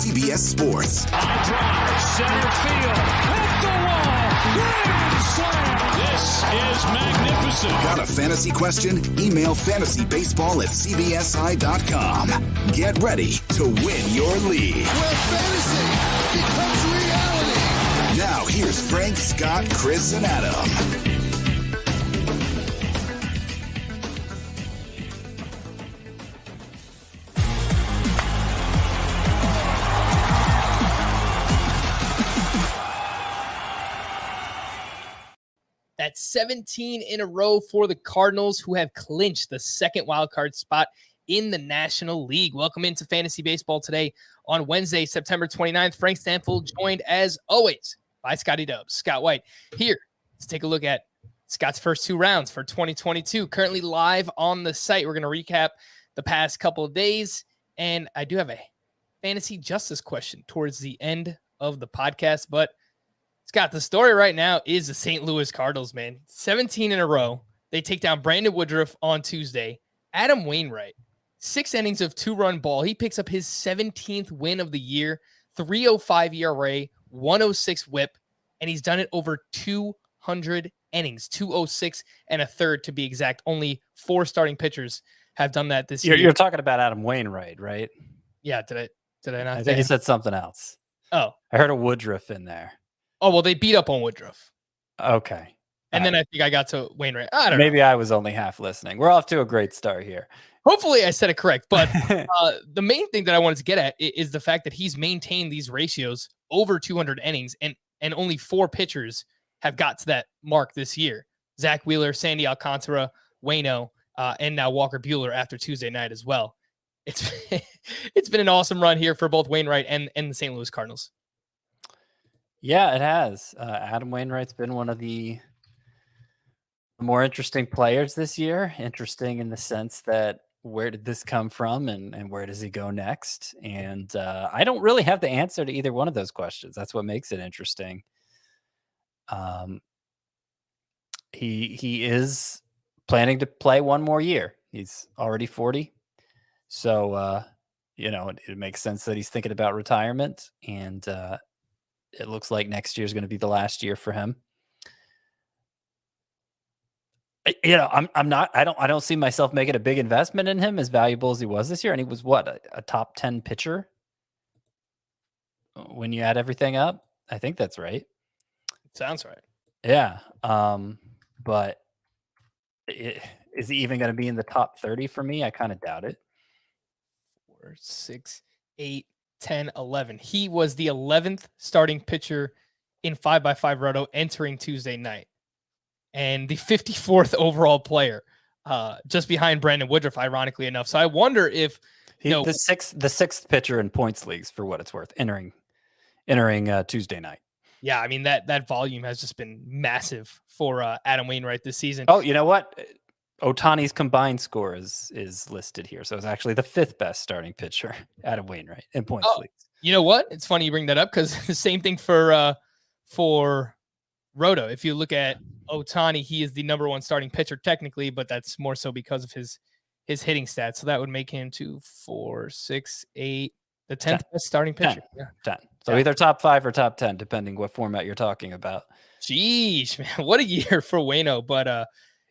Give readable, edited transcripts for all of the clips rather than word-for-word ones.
CBS Sports. High drive, center field, hit the wall, grand slam. This is magnificent. Got a fantasy question? Email fantasybaseball@cbsi.com. Get ready to win your league. Where fantasy becomes reality. Now here's Frank, Scott, Chris, and Adam. That's 17 in a row for the Cardinals, who have clinched the second wildcard spot in the National League. Welcome into Fantasy Baseball today on Wednesday, September 29th. Frank Stanfield joined, as always, by Scotty Dubs. Scott White here. Let's take a look at Scott's first two rounds for 2022. Currently live on the site. We're going to recap the past couple of days, and I do have a fantasy justice question towards the end of the podcast, but Scott, the story right now is the St. Louis Cardinals, man. 17 in a row. They take down Brandon Woodruff on Tuesday. Adam Wainwright, 6 innings of 2-run ball. He picks up his 17th win of the year, 3.05 ERA, 106 whip, and he's done it over 200 innings, 206 and a third to be exact. Only 4 starting pitchers have done that this year. You're talking about Adam Wainwright, right? Yeah, did I not? I think you said something else. Oh. I heard a Woodruff in there. Oh, well, they beat up on Woodruff. Okay. And then I think I got to Wainwright. I don't know. Maybe I was only half listening. We're off to a great start here. Hopefully I said it correct. But the main thing that I wanted to get at is the fact that he's maintained these ratios over 200 innings, and only 4 pitchers have got to that mark this year. Zach Wheeler, Sandy Alcantara, Waino, and now Walker Buehler after Tuesday night as well. It's been an awesome run here for both Wainwright and the St. Louis Cardinals. Yeah, it has. Adam Wainwright's been one of the more interesting players this year. Interesting in the sense that where did this come from and where does he go next? And I don't really have the answer to either one of those questions. That's what makes it interesting. He is planning to play one more year. He's already 40. So, it makes sense that he's thinking about retirement, and it looks like next year is going to be the last year for him. I don't see myself making a big investment in him as valuable as he was this year. And he was a top 10 pitcher when you add everything up. I think that's right. Sounds right. Yeah. But is he even going to be in the top 30 for me? I kind of doubt it. 4, 6, 8, 10, 11. He was the 11th starting pitcher in 5x5 Roto entering Tuesday night, and the 54th overall player, just behind Brandon Woodruff, ironically enough. So I wonder if the sixth pitcher in points leagues, for what it's worth, entering Tuesday night. Yeah, I mean that volume has just been massive for Adam Wainwright this season. Oh, you know what? Ohtani's combined score is listed here. So it's actually the 5th best starting pitcher, Adam Wainwright, in points leagues. You know what? It's funny you bring that up because the same thing for Roto. If you look at Ohtani, he is the number 1 starting pitcher technically, but that's more so because of his hitting stats. So that would make him 2, 4, 6, 8, the 10th best starting pitcher. 10. So either top 5 or top 10, depending what format you're talking about. Jeez, man, what a year for Waino. But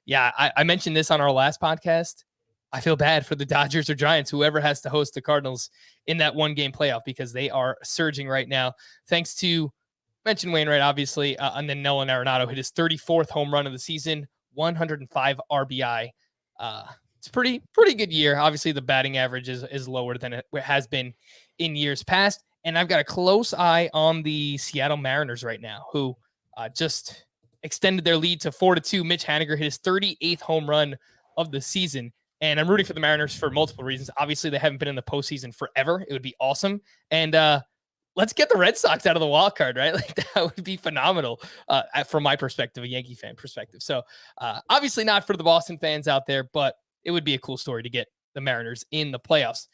yeah, I mentioned this on our last podcast. I feel bad for the Dodgers or Giants, whoever has to host the Cardinals in that 1-game playoff, because they are surging right now. Thanks to, mentioned Wainwright, obviously, and then Nolan Arenado hit his 34th home run of the season, 105 RBI. It's pretty good year. Obviously, the batting average is lower than it has been in years past. And I've got a close eye on the Seattle Mariners right now, who just extended their lead to 4-2. Mitch Haniger hit his 38th home run of the season. And I'm rooting for the Mariners for multiple reasons. Obviously, they haven't been in the postseason forever. It would be awesome. And let's get the Red Sox out of the wild card, right? Like, that would be phenomenal from my perspective, a Yankee fan perspective. So obviously not for the Boston fans out there, but it would be a cool story to get the Mariners in the playoffs.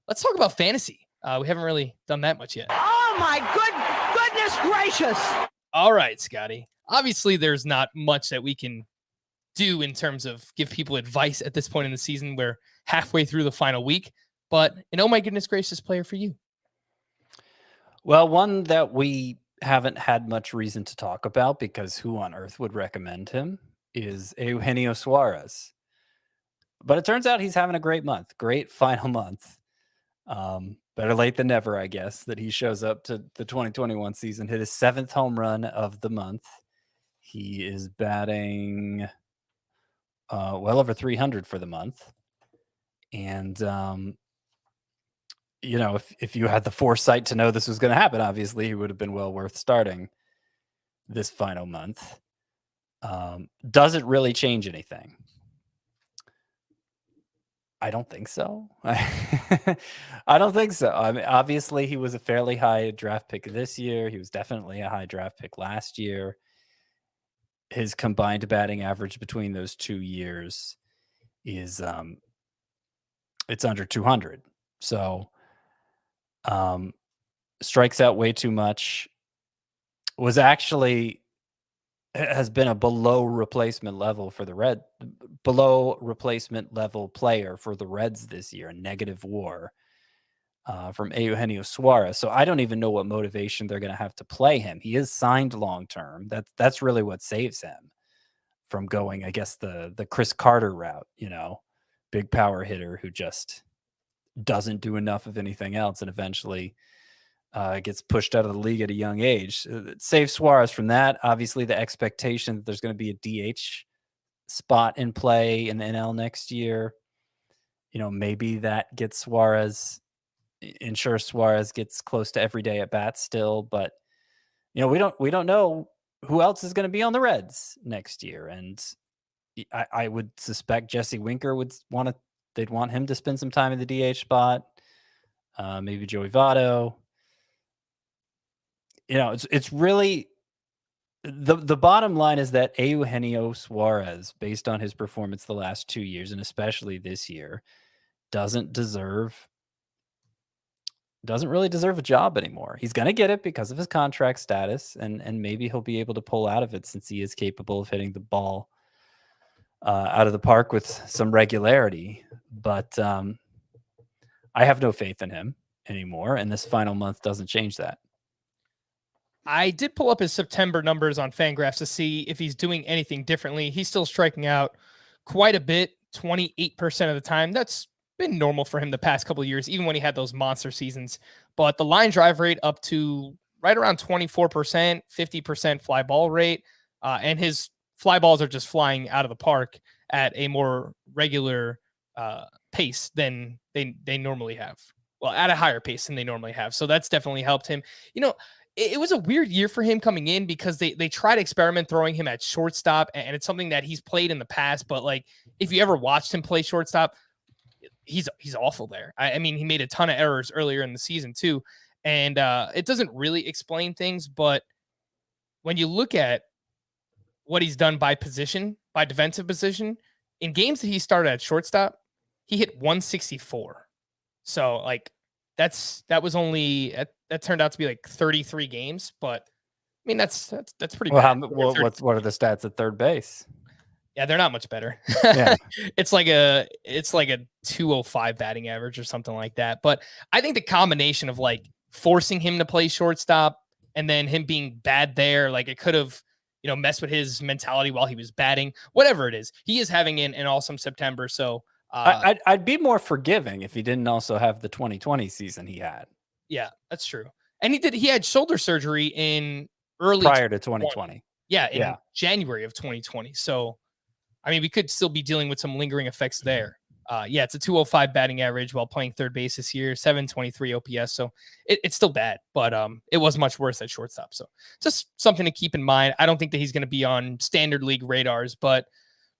Let's talk about fantasy. We haven't really done that much yet. Oh my goodness gracious. All right, Scotty. Obviously, there's not much that we can do in terms of give people advice at this point in the season. We're halfway through the final week, but an oh my goodness gracious player for you. Well, one that we haven't had much reason to talk about because who on earth would recommend him is Eugenio Suarez. But it turns out he's having a great month, great final month. Better late than never, I guess, that he shows up to the 2021 season, hit his 7th home run of the month. He is batting well over 300 for the month. And, if you had the foresight to know this was going to happen, obviously he would have been well worth starting this final month. Does it really change anything? I don't think so. I don't think so. I mean, obviously, he was a fairly high draft pick this year. He was definitely a high draft pick last year. His combined batting average between those 2 years is it's under 200. So strikes out way too much. Has been a below replacement level player for the Reds this year, a negative WAR from Eugenio Suarez. So I don't even know what motivation they're going to have to play him. He is signed long term. That's really what saves him from going, I guess, the Chris Carter route. Big power hitter who just doesn't do enough of anything else and eventually gets pushed out of the league at a young age. It saves Suarez from that. Obviously, the expectation that there's going to be a DH spot in play in the NL next year. Maybe that gets ensures Suarez gets close to every day at bat still. But we don't know who else is going to be on the Reds next year. And I would suspect Jesse Winker they'd want him to spend some time in the DH spot. Maybe Joey Votto. It's really the bottom line is that Eugenio Suarez, based on his performance the last 2 years and especially this year, doesn't really deserve a job anymore. He's going to get it because of his contract status, and maybe he'll be able to pull out of it since he is capable of hitting the ball out of the park with some regularity. But I have no faith in him anymore, and this final month doesn't change that. I did pull up his September numbers on Fangraphs to see if he's doing anything differently. He's still striking out quite a bit, 28% of the time. That's been normal for him the past couple of years, even when he had those monster seasons. But the line drive rate up to right around 24%, 50% fly ball rate, and his fly balls are just flying out of the park at a more regular pace than they normally have. Well, at a higher pace than they normally have. So that's definitely helped him. It was a weird year for him coming in because they tried to experiment throwing him at shortstop, and it's something that he's played in the past. But like, if you ever watched him play shortstop, he's awful there. I mean, he made a ton of errors earlier in the season too, and it doesn't really explain things. But when you look at what he's done by defensive position, in games that he started at shortstop, he hit 164. So like, that turned out to be like 33 games, but I mean that's pretty bad. What are the stats at third base? Yeah, they're not much better. Yeah. It's like a 205 batting average or something like that. But I think the combination of like forcing him to play shortstop and then him being bad there, like it could have messed with his mentality while he was batting. Whatever it is, he is having an awesome September. So I'd be more forgiving if he didn't also have the 2020 season he had. Yeah, that's true. And he had shoulder surgery prior to 2020. Yeah, in January of 2020. So, I mean, we could still be dealing with some lingering effects there. It's a 205 batting average while playing third base this year, 723 OPS. So it's still bad, but it was much worse at shortstop. So just something to keep in mind. I don't think that he's going to be on standard league radars, but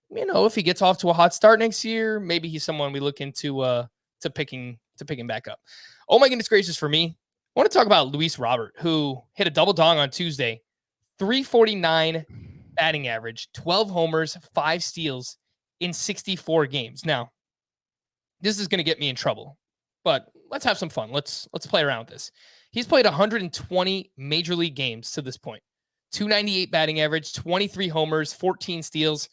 if he gets off to a hot start next year, maybe he's someone we look into to picking back up. Oh my goodness gracious, for me, I want to talk about Luis Robert, who hit a double dong on Tuesday, 349 batting average, 12 homers, 5 steals in 64 games. Now, this is going to get me in trouble, but let's have some fun. Let's play around with this. He's played 120 major league games to this point, 298 batting average, 23 homers, 14 steals.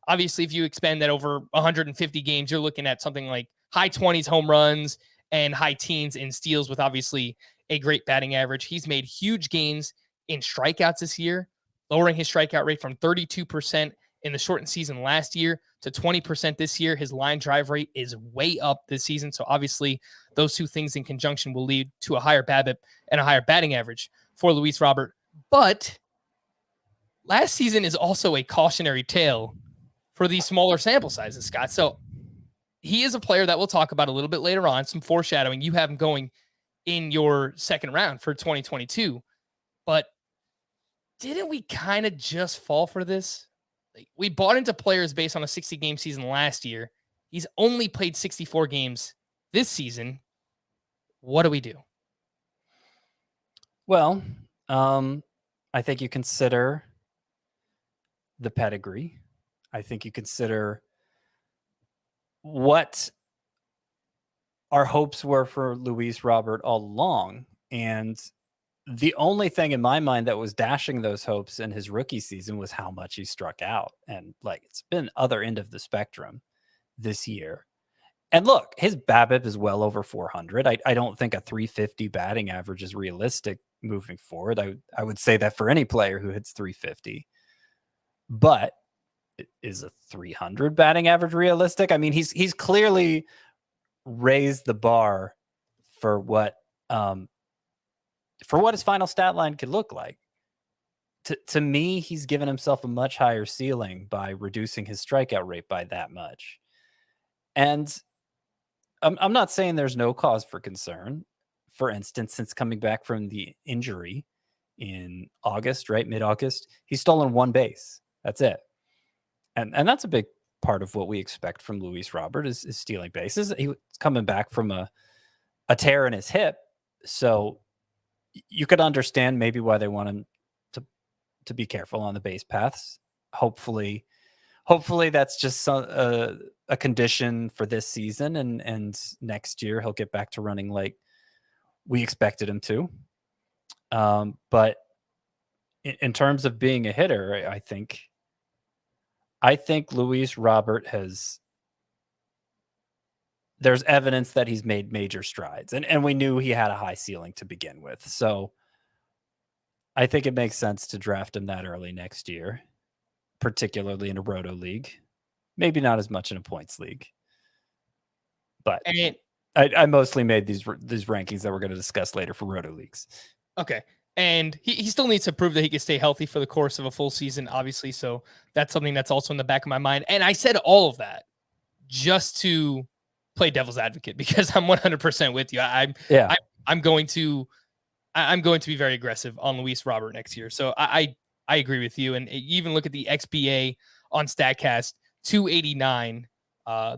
Obviously, if you expand that over 150 games, you're looking at something like high 20s home runs and high teens in steals with obviously a great batting average. He's made huge gains in strikeouts this year, lowering his strikeout rate from 32% in the shortened season last year to 20% this year. His line drive rate is way up this season. So obviously those two things in conjunction will lead to a higher BABIP and a higher batting average for Luis Robert. But last season is also a cautionary tale for these smaller sample sizes, Scott. So he is a player that we'll talk about a little bit later on, some foreshadowing. You have him going in your second round for 2022. But didn't we kind of just fall for this? Like, we bought into players based on a 60-game season last year. He's only played 64 games this season. What do we do? Well, I think you consider the pedigree. I think you consider what our hopes were for Luis Robert all along. And the only thing in my mind that was dashing those hopes in his rookie season was how much he struck out. And like, it's been other end of the spectrum this year. And look, his BABIP is well over 400. I don't think a 350 batting average is realistic moving forward. I would say that for any player who hits 350. But is a 300 batting average realistic? I mean, he's clearly raised the bar for what his final stat line could look like. To me, he's given himself a much higher ceiling by reducing his strikeout rate by that much. And I'm not saying there's no cause for concern. For instance, since coming back from the injury in August, right, mid-August, he's stolen one base. That's it. And that's a big part of what we expect from Luis Robert is stealing bases. He was coming back from a tear in his hip. So you could understand maybe why they want him to be careful on the base paths. Hopefully that's just a condition for this season, and next year he'll get back to running like we expected him to. But in terms of being a hitter, I think Luis Robert there's evidence that he's made major strides, and we knew he had a high ceiling to begin with. So I think it makes sense to draft him that early next year, particularly in a roto league, maybe not as much in a points league, but I mostly made these rankings that we're going to discuss later for roto leagues. Okay. And he still needs to prove that he can stay healthy for the course of a full season, obviously. So that's something that's also in the back of my mind. And I said all of that just to play devil's advocate because I'm 100% with you. I'm going to be very aggressive on Luis Robert next year. So I agree with you. And you even look at the XBA on StatCast, 289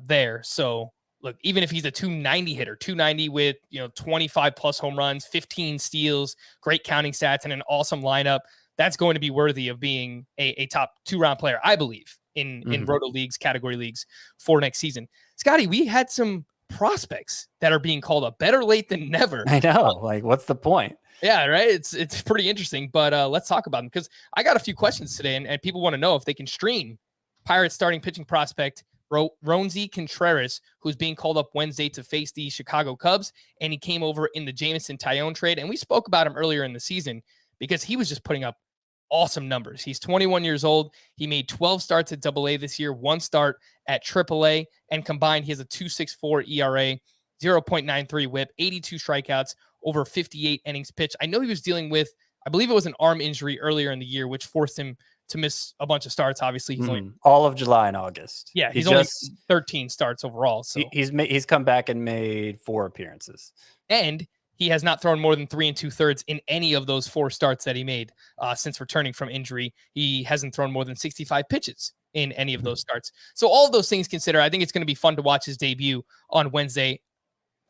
there. So look, even if he's a 290 hitter, 290 with 25 plus home runs, 15 steals, great counting stats, and an awesome lineup, that's going to be worthy of being a top 2-round player, I believe, in roto leagues, category leagues for next season. Scotty, we had some prospects that are being called up. Better late than never. I know. Like, what's the point? Yeah, right. It's pretty interesting, but let's talk about them because I got a few questions today, and people want to know if they can stream Pirates starting pitching prospect Roansy Contreras, who's being called up Wednesday to face the Chicago Cubs, and he came over in the Jameson Tyone trade, and we spoke about him earlier in the season because he was just putting up awesome numbers. He's 21 years old. He made 12 starts at AA this year, 1 start at AAA, and combined he has a 2.64 ERA, 0.93 WHIP, 82 strikeouts, over 58 innings pitched. I know he was dealing with, I believe it was an arm injury earlier in the year, which forced him to miss a bunch of starts. Obviously, he's only all of July and August. Yeah, he's only 13 starts overall. So he's come back and made 4 appearances, and he has not thrown more than 3 2/3 in any of those 4 starts that he made since returning from injury. He hasn't thrown more than 65 pitches in any of those starts. So all of those things considered, I think it's going to be fun to watch his debut on Wednesday.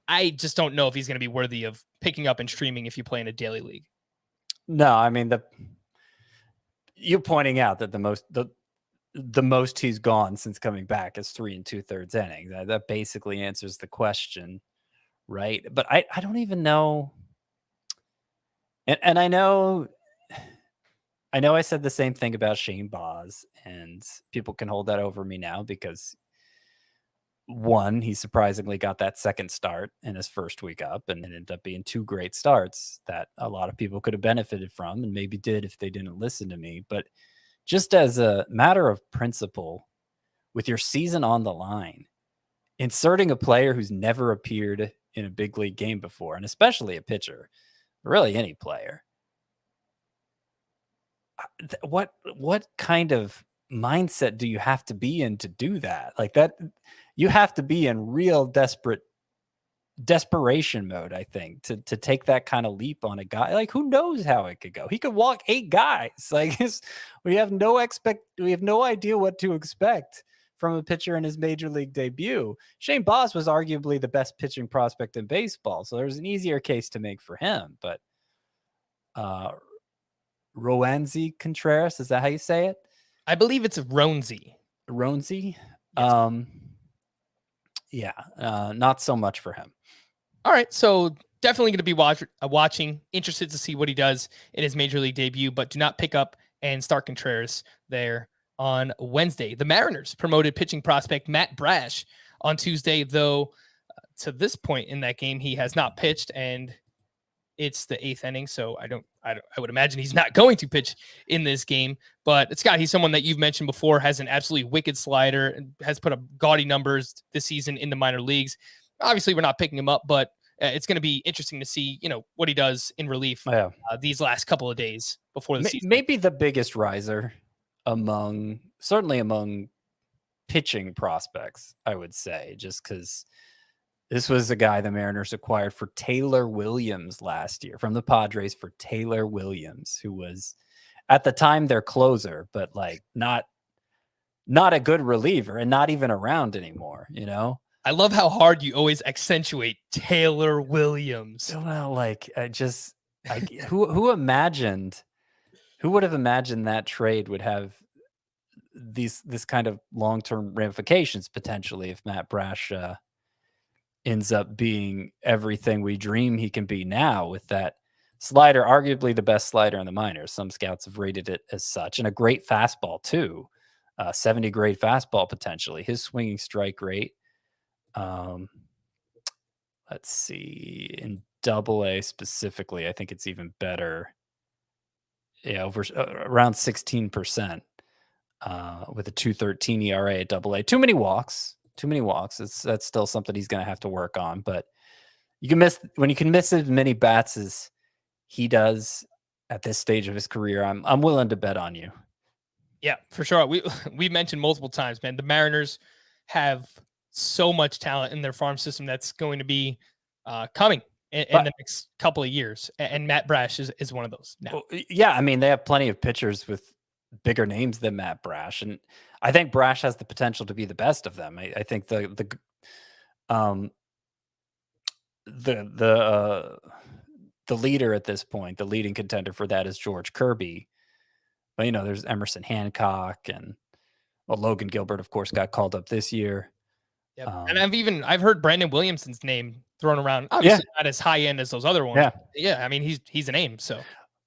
I just don't know if he's going to be worthy of picking up and streaming if you play in a daily league. No, I mean, you're pointing out that the most he's gone since coming back is 3 2/3 innings. That basically answers the question, right? But I don't even know. And I know I said the same thing about Shane Baz, and people can hold that over me now because one, he surprisingly got that second start in his first week up, and it ended up being 2 great starts that a lot of people could have benefited from and maybe did if they didn't listen to me. But just as a matter of principle, with your season on the line, inserting a player who's never appeared in a big league game before, and especially a pitcher, really any player, what kind of mindset do you have to be in to do that? Like that, you have to be in real desperation mode, I think, to take that kind of leap on a guy. Like, who knows how it could go? He could walk 8 guys. Like, we have no idea what to expect from a pitcher in his major league debut. Shane Baz was arguably the best pitching prospect in baseball, so there's an easier case to make for him. But Roansy Contreras, is that how you say it? I believe it's Roansy. Roansy? Yes. Not so much for him. All right, so definitely going to be watching, interested to see what he does in his major league debut, but do not pick up and start Contreras there on Wednesday. The Mariners promoted pitching prospect Matt Brash on Tuesday, though to this point in that game, he has not pitched, and it's the 8th inning, so I would imagine he's not going to pitch in this game. But Scott, he's someone that you've mentioned before, has an absolutely wicked slider, and has put up gaudy numbers this season in the minor leagues. Obviously, we're not picking him up, but it's going to be interesting to see, what he does in relief these last couple of days before the season. Maybe the biggest riser certainly among pitching prospects, I would say, just because this was a guy the Mariners acquired for Taylor Williams last year from the Padres, for Taylor Williams, who was at the time their closer, but like not a good reliever and not even around anymore, I love how hard you always accentuate Taylor Williams. Well, like who would have imagined that trade would have this kind of long-term ramifications potentially if Matt Brash ends up being everything we dream he can be now, with that slider, arguably the best slider in the minors. Some scouts have rated it as such, and a great fastball too. 70 grade fastball potentially. His swinging strike rate, let's see, in Double-A specifically, I think it's even better. Yeah, over around 16%, with a 2.13 ERA at Double-A. Too many walks. That's still something he's going to have to work on. But when you can miss as many bats as he does at this stage of his career, I'm willing to bet on you. Yeah, for sure. We mentioned multiple times, man, the Mariners have so much talent in their farm system that's going to be coming in the next couple of years. And Matt Brash is one of those now. Yeah, I mean, they have plenty of pitchers with bigger names than Matt Brash, and I think Brash has the potential to be the best of them. I think the leader at this point, the leading contender for that, is George Kirby. But there's Emerson Hancock, and Logan Gilbert, of course, got called up this year. Yep. And I've heard Brandon Williamson's name thrown around. Obviously, not as high end as those other ones. Yeah. I mean, he's a name. So,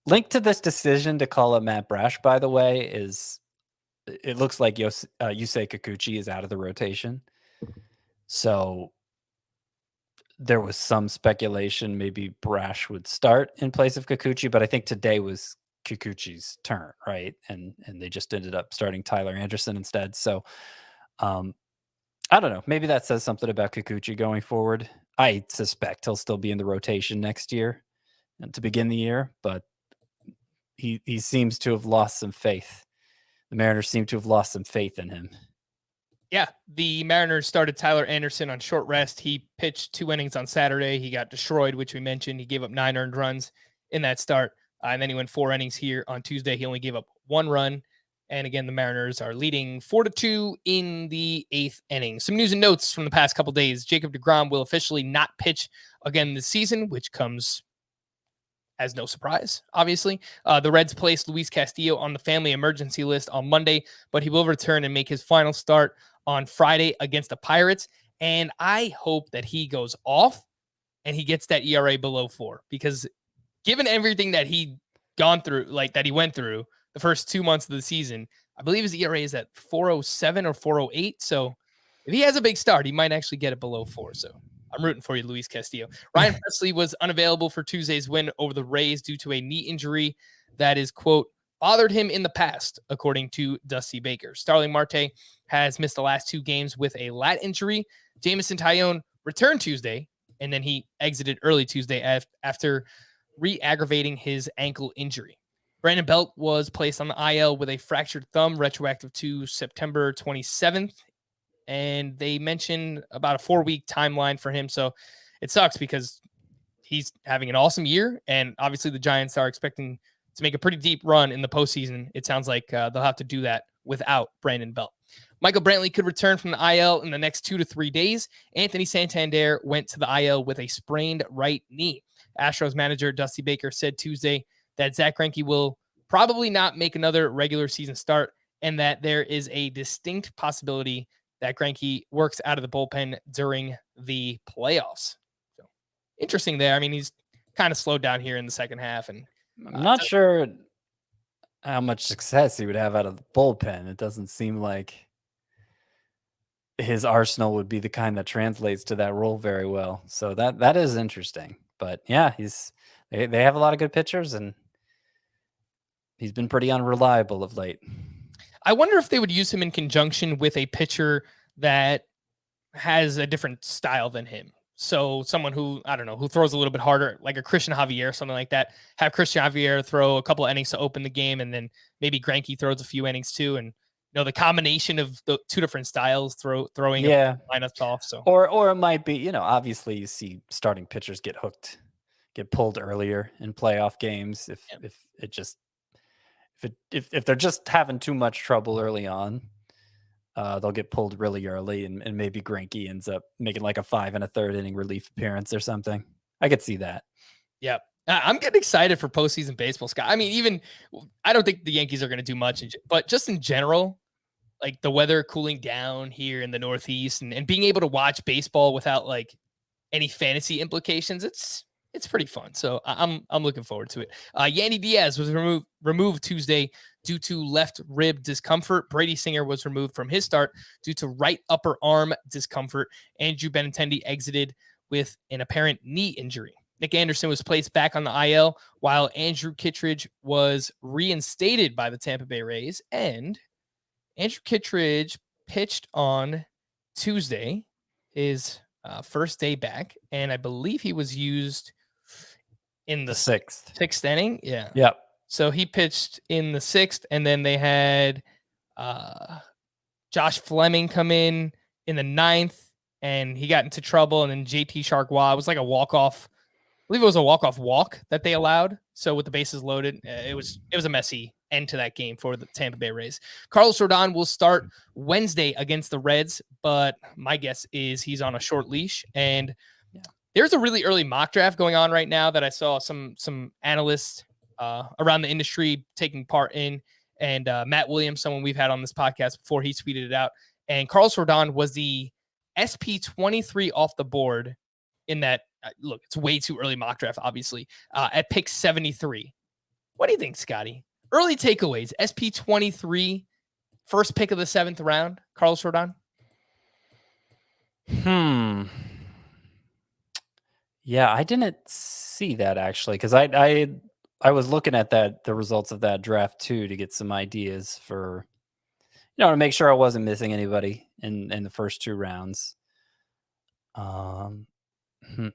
linked to this decision to call up Matt Brash, by the way, is it looks like Yusei Kikuchi is out of the rotation. So there was some speculation maybe Brash would start in place of Kikuchi, but I think today was Kikuchi's turn, right? And they just ended up starting Tyler Anderson instead. So I don't know. Maybe that says something about Kikuchi going forward. I suspect he'll still be in the rotation next year and to begin the year, but he seems to have lost some faith. The Mariners seem to have lost some faith in him. Yeah, the Mariners started Tyler Anderson on short rest. He pitched 2 innings on Saturday. He got destroyed, which we mentioned. He gave up 9 earned runs in that start. And then he went 4 innings here on Tuesday. He only gave up 1 run. And again, the Mariners are leading 4-2 in the 8th inning. Some news and notes from the past couple days. Jacob deGrom will officially not pitch again this season, which comes as no surprise, obviously. The Reds placed Luis Castillo on the family emergency list on Monday, but he will return and make his final start on Friday against the Pirates. And I hope that he goes off and he gets that ERA below 4, because given everything that he went through the first 2 months of the season, I believe his ERA is at 4.07 or 4.08. So If he has a big start, he might actually get it below 4. So I'm rooting for you, Luis Castillo. Ryan Presley was unavailable for Tuesday's win over the Rays due to a knee injury that is, quote, bothered him in the past, according to Dusty Baker. Starling Marte has missed the last 2 games with a lat injury. Jameson Taillon returned Tuesday, and then he exited early Tuesday after re-aggravating his ankle injury. Brandon Belt was placed on the IL with a fractured thumb, retroactive to September 27th. And they mentioned about a 4-week timeline for him. So it sucks because he's having an awesome year. And obviously the Giants are expecting to make a pretty deep run in the postseason. It sounds like they'll have to do that without Brandon Belt. Michael Brantley could return from the IL in the next 2 to 3 days. Anthony Santander went to the IL with a sprained right knee. Astros manager Dusty Baker said Tuesday that Zach Greinke will probably not make another regular season start and that there is a distinct possibility that Greinke works out of the bullpen during the playoffs. So interesting there. I mean, he's kind of slowed down here in the second half. And I'm not sure how much success he would have out of the bullpen. It doesn't seem like his arsenal would be the kind that translates to that role very well. So that is interesting. But yeah, they have a lot of good pitchers, and he's been pretty unreliable of late. I wonder if they would use him in conjunction with a pitcher that has a different style than him. So someone who, I don't know, who throws a little bit harder, like a Christian Javier, something like that. Have Christian Javier throw a couple of innings to open the game, and then maybe Greinke throws a few innings too. And the combination of the 2 different styles throwing lineups off. So or it might be, obviously you see starting pitchers get pulled earlier in playoff games if they're just having too much trouble early on. They'll get pulled really early, and maybe Greinke ends up making like a 5 1/3 inning relief appearance or something. I could see that. Yeah. I'm getting excited for postseason baseball, Scott. I mean, I don't think the Yankees are going to do much, but just in general, like the weather cooling down here in the Northeast and being able to watch baseball without like any fantasy implications, it's pretty fun. So I'm looking forward to it. Yandy Diaz was removed Tuesday due to left rib discomfort. Brady Singer was removed from his start due to right upper arm discomfort. Andrew Benintendi exited with an apparent knee injury. Nick Anderson was placed back on the IL, while Andrew Kittredge was reinstated by the Tampa Bay Rays. And Andrew Kittredge pitched on Tuesday, his first day back, and I believe he was used in the sixth inning. Yeah. Yep. So he pitched in the 6th, and then they had Josh Fleming come in the 9th, and he got into trouble. And then JT Chargois, it was like a walk-off. I believe it was a walk-off walk that they allowed. So with the bases loaded, it was a messy end to that game for the Tampa Bay Rays. Carlos Rodon will start Wednesday against the Reds, but my guess is he's on a short leash. And there's a really early mock draft going on right now that I saw some analysts around the industry taking part in. And Matt Williams, someone we've had on this podcast before, he tweeted it out. And Carlos Rodon was the SP23 off the board in that. Look, it's way too early mock draft, obviously, at pick 73. What do you think, Scotty? Early takeaways, SP23, first pick of the 7th round, Carlos Rodon? Yeah, I didn't see that actually, because I was looking at the results of that draft too to get some ideas for, to make sure I wasn't missing anybody in the first 2 rounds.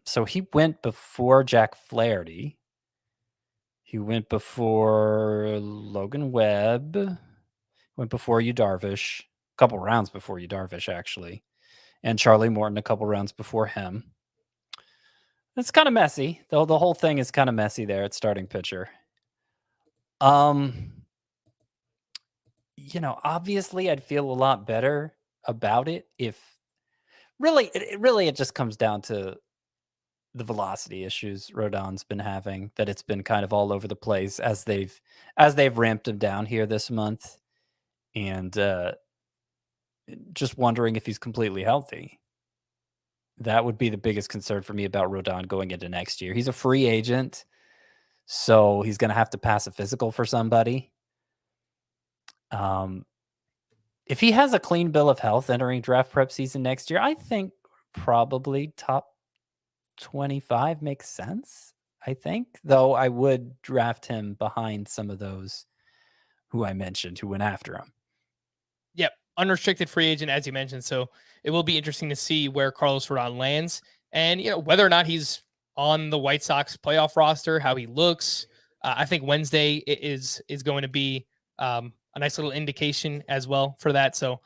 So he went before Jack Flaherty. He went before Logan Webb. Went before Yu Darvish. A couple rounds before Yu Darvish, actually. And Charlie Morton a couple rounds before him. It's kind of messy. The whole thing is kind of messy there at starting pitcher. Obviously I'd feel a lot better about it if it just comes down to the velocity issues Rodon's been having, that it's been kind of all over the place as they've ramped him down here this month, and just wondering if he's completely healthy. That would be the biggest concern for me about Rodon going into next year. He's a free agent, so he's going to have to pass a physical for somebody. if he has a clean bill of health entering draft prep season next year, I think probably top 25 makes sense. I think, though I would draft him behind some of those who I mentioned who went after him. Yep. Unrestricted free agent, as you mentioned. So it will be interesting to see where Carlos Rodon lands and, whether or not he's on the White Sox playoff roster, how he looks. I think Wednesday is going to be a nice little indication as well for that. So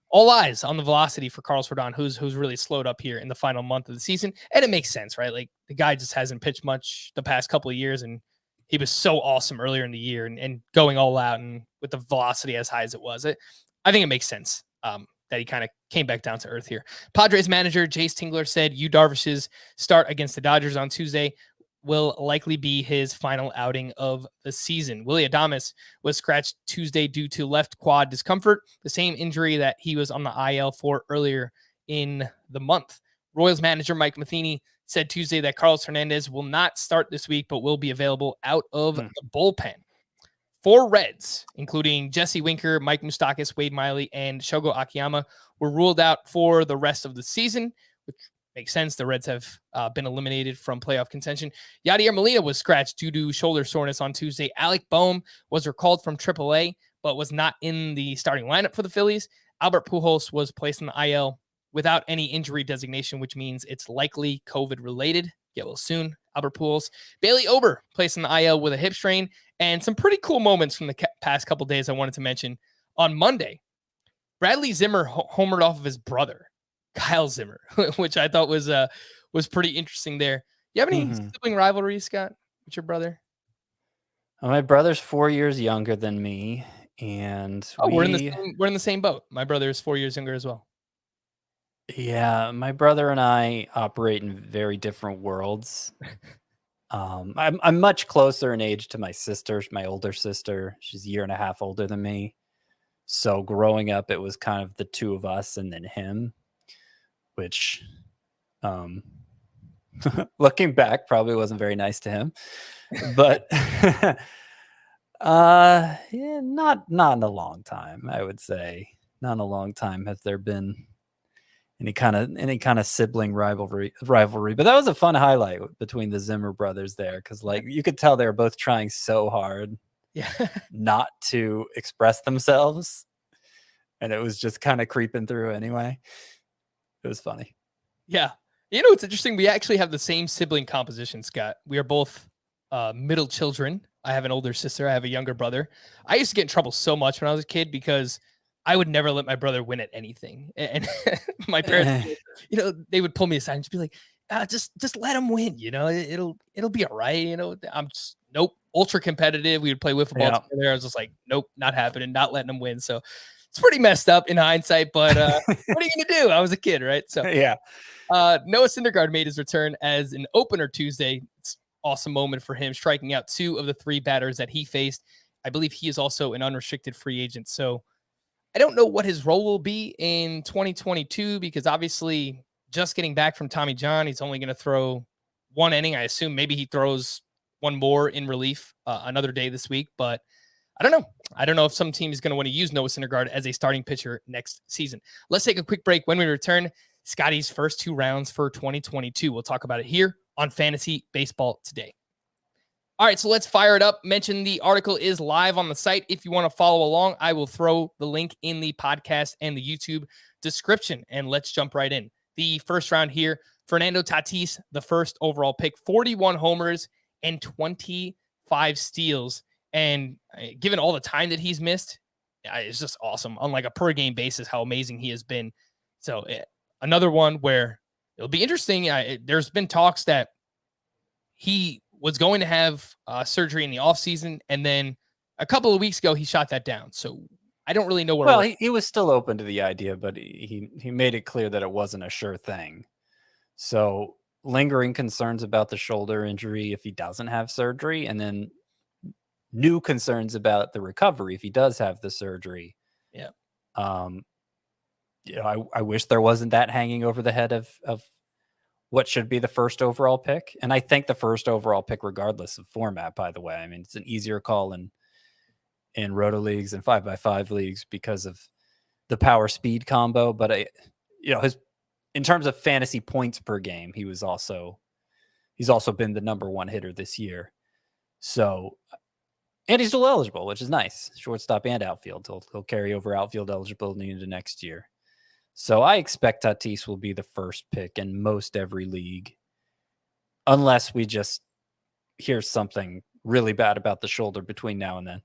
all eyes on the velocity for Carlos Rodon, who's really slowed up here in the final month of the season. And it makes sense, right? Like the guy just hasn't pitched much the past couple of years, and he was so awesome earlier in the year and going all out and with the velocity as high as it was. I think it makes sense that he kind of came back down to earth here. Padres manager Jace Tingler said Yu Darvish's start against the Dodgers on Tuesday will likely be his final outing of the season. Willy Adames was scratched Tuesday due to left quad discomfort, the same injury that he was on the IL for earlier in the month. Royals manager Mike Matheny said Tuesday that Carlos Hernandez will not start this week, but will be available out of the bullpen. 4 Reds, including Jesse Winker, Mike Moustakas, Wade Miley, and Shogo Akiyama, were ruled out for the rest of the season, which makes sense. The Reds have been eliminated from playoff contention. Yadier Molina was scratched due to shoulder soreness on Tuesday. Alec Boehm was recalled from AAA, but was not in the starting lineup for the Phillies. Albert Pujols was placed in the IL without any injury designation, which means it's likely COVID-related. Get well soon, Albert Pujols. Bailey Ober placed in the IL with a hip strain, and some pretty cool moments from the past couple days I wanted to mention. On Monday, Bradley Zimmer homered off of his brother, Kyle Zimmer, which I thought was pretty interesting there. You have any sibling rivalries, Scott, with your brother? My brother's 4 years younger than me, and we're in the same boat. My brother is 4 years younger as well. Yeah, my brother and I operate in very different worlds. I'm much closer in age to my sister, my older sister. She's a year and a half older than me. So growing up, it was kind of the two of us and then him, which, looking back, probably wasn't very nice to him. But yeah, not in a long time, I would say. Not in a long time has there been any kind of sibling rivalry. But that was a fun highlight between the Zimmer brothers there, because like you could tell they were both trying so hard not to express themselves, and it was just kind of creeping through anyway. It was funny. Yeah. It's interesting. We actually have the same sibling composition, Scott. We are both middle children. I have an older sister. I have a younger brother. I used to get in trouble so much when I was a kid because I would never let my brother win at anything. And my parents, they would pull me aside and just be like, just let him win. It'll be all right. I'm just, nope. Ultra competitive. We would play wiffle ball together. I was just like, nope, not happening. Not letting him win. So it's pretty messed up in hindsight, but what are you going to do? I was a kid, right? So yeah. Noah Syndergaard made his return as an opener Tuesday. It's an awesome moment for him, striking out 2 of the 3 batters that he faced. I believe he is also an unrestricted free agent. So I don't know what his role will be in 2022 because obviously just getting back from Tommy John, he's only going to throw 1 inning. I assume maybe he throws 1 more in relief another day this week, but I don't know. I don't know if some team is going to want to use Noah Syndergaard as a starting pitcher next season. Let's take a quick break. When we return, Scotty's first 2 rounds for 2022. We'll talk about it here on Fantasy Baseball Today. All right, so let's fire it up. Mention the article is live on the site. If you want to follow along, I will throw the link in the podcast and the YouTube description, and let's jump right in. The first round here, Fernando Tatis, the first overall pick, 41 homers and 25 steals. And given all the time that he's missed, it's just awesome on like a per game basis, how amazing he has been. So another one where it'll be interesting. There's been talks that he was going to have surgery in the offseason, and then a couple of weeks ago, he shot that down. So I don't really know where. Well, he was still open to the idea, but he made it clear that it wasn't a sure thing. So lingering concerns about the shoulder injury if he doesn't have surgery, and then new concerns about the recovery if he does have the surgery. Yeah. I wish there wasn't that hanging over the head of what should be the first overall pick. And I think the first overall pick, regardless of format, by the way. I mean, it's an easier call in roto leagues and 5x5 leagues because of the power speed combo, but in terms of fantasy points per game, he's also been the number one hitter this year. So, and he's still eligible, which is nice. Shortstop and outfield. He'll carry over outfield eligibility into next year. So I expect Tatis will be the first pick in most every league, unless we just hear something really bad about the shoulder between now and then.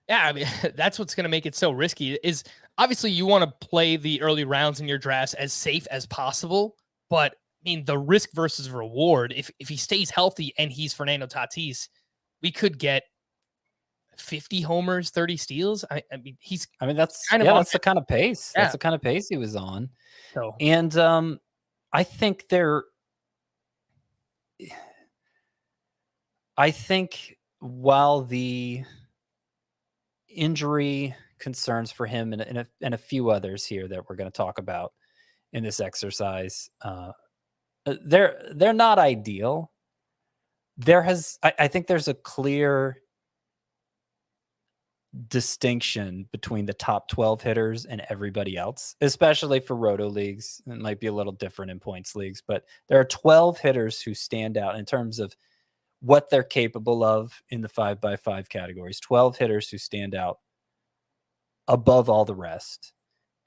Yeah, I mean, that's what's going to make it so risky is obviously you want to play the early rounds in your drafts as safe as possible. But I mean, the risk versus reward, if he stays healthy and he's Fernando Tatis, we could get 50 homers, 30 steals. I mean, that's kind of that's the kind of pace. Yeah. That's the kind of pace he was on. So, and I think while the injury concerns for him and a few others here that we're going to talk about in this exercise, they're not ideal. I think there's a clear distinction between the top 12 hitters and everybody else, especially for roto leagues. It might be a little different in points leagues, but there are 12 hitters who stand out in terms of what they're capable of in the 5x5 categories. 12 hitters who stand out above all the rest.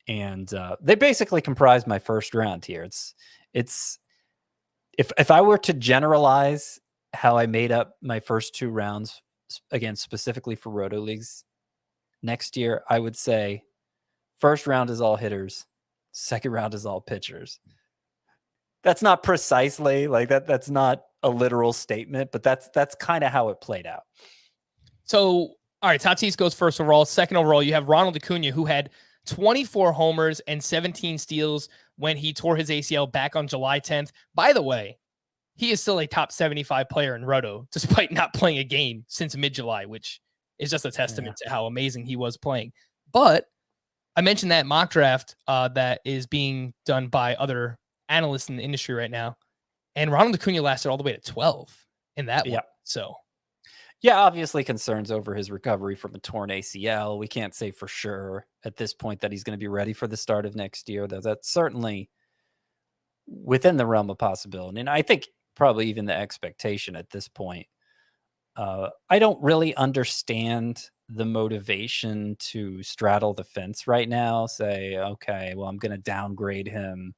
And they basically comprise my first round here. It's if I were to generalize how I made up my first two rounds, again, specifically for roto leagues next year, I would say first round is all hitters, second round is all pitchers. That's not precisely like that. That's not a literal statement, but that's kind of how it played out. So, all right, Tatis goes first overall. Second overall, you have Ronald Acuña, who had 24 homers and 17 steals when he tore his ACL back on July 10th. By the way, he is still a top 75 player in Roto, despite not playing a game since mid-July, which is just a testament to how amazing he was playing. But I mentioned that mock draft that is being done by other analysts in the industry right now. And Ronald Acuña lasted all the way to 12 in that one. So, yeah, obviously concerns over his recovery from a torn ACL. We can't say for sure at this point that he's going to be ready for the start of next year, though that's certainly within the realm of possibility. And I think probably even the expectation at this point. I don't really understand the motivation to straddle the fence right now. Say, okay, well, I'm going to downgrade him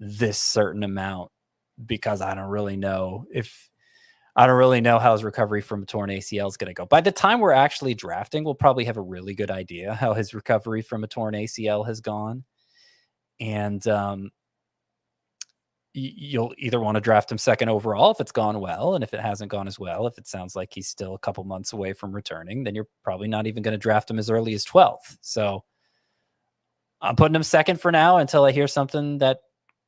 this certain amount because I don't really know how his recovery from a torn ACL is going to go. By the time we're actually drafting, we'll probably have a really good idea how his recovery from a torn ACL has gone. And you'll either want to draft him second overall if it's gone well, and if it hasn't gone as well, if it sounds like he's still a couple months away from returning, then you're probably not even going to draft him as early as 12th. So I'm putting him second for now until I hear something that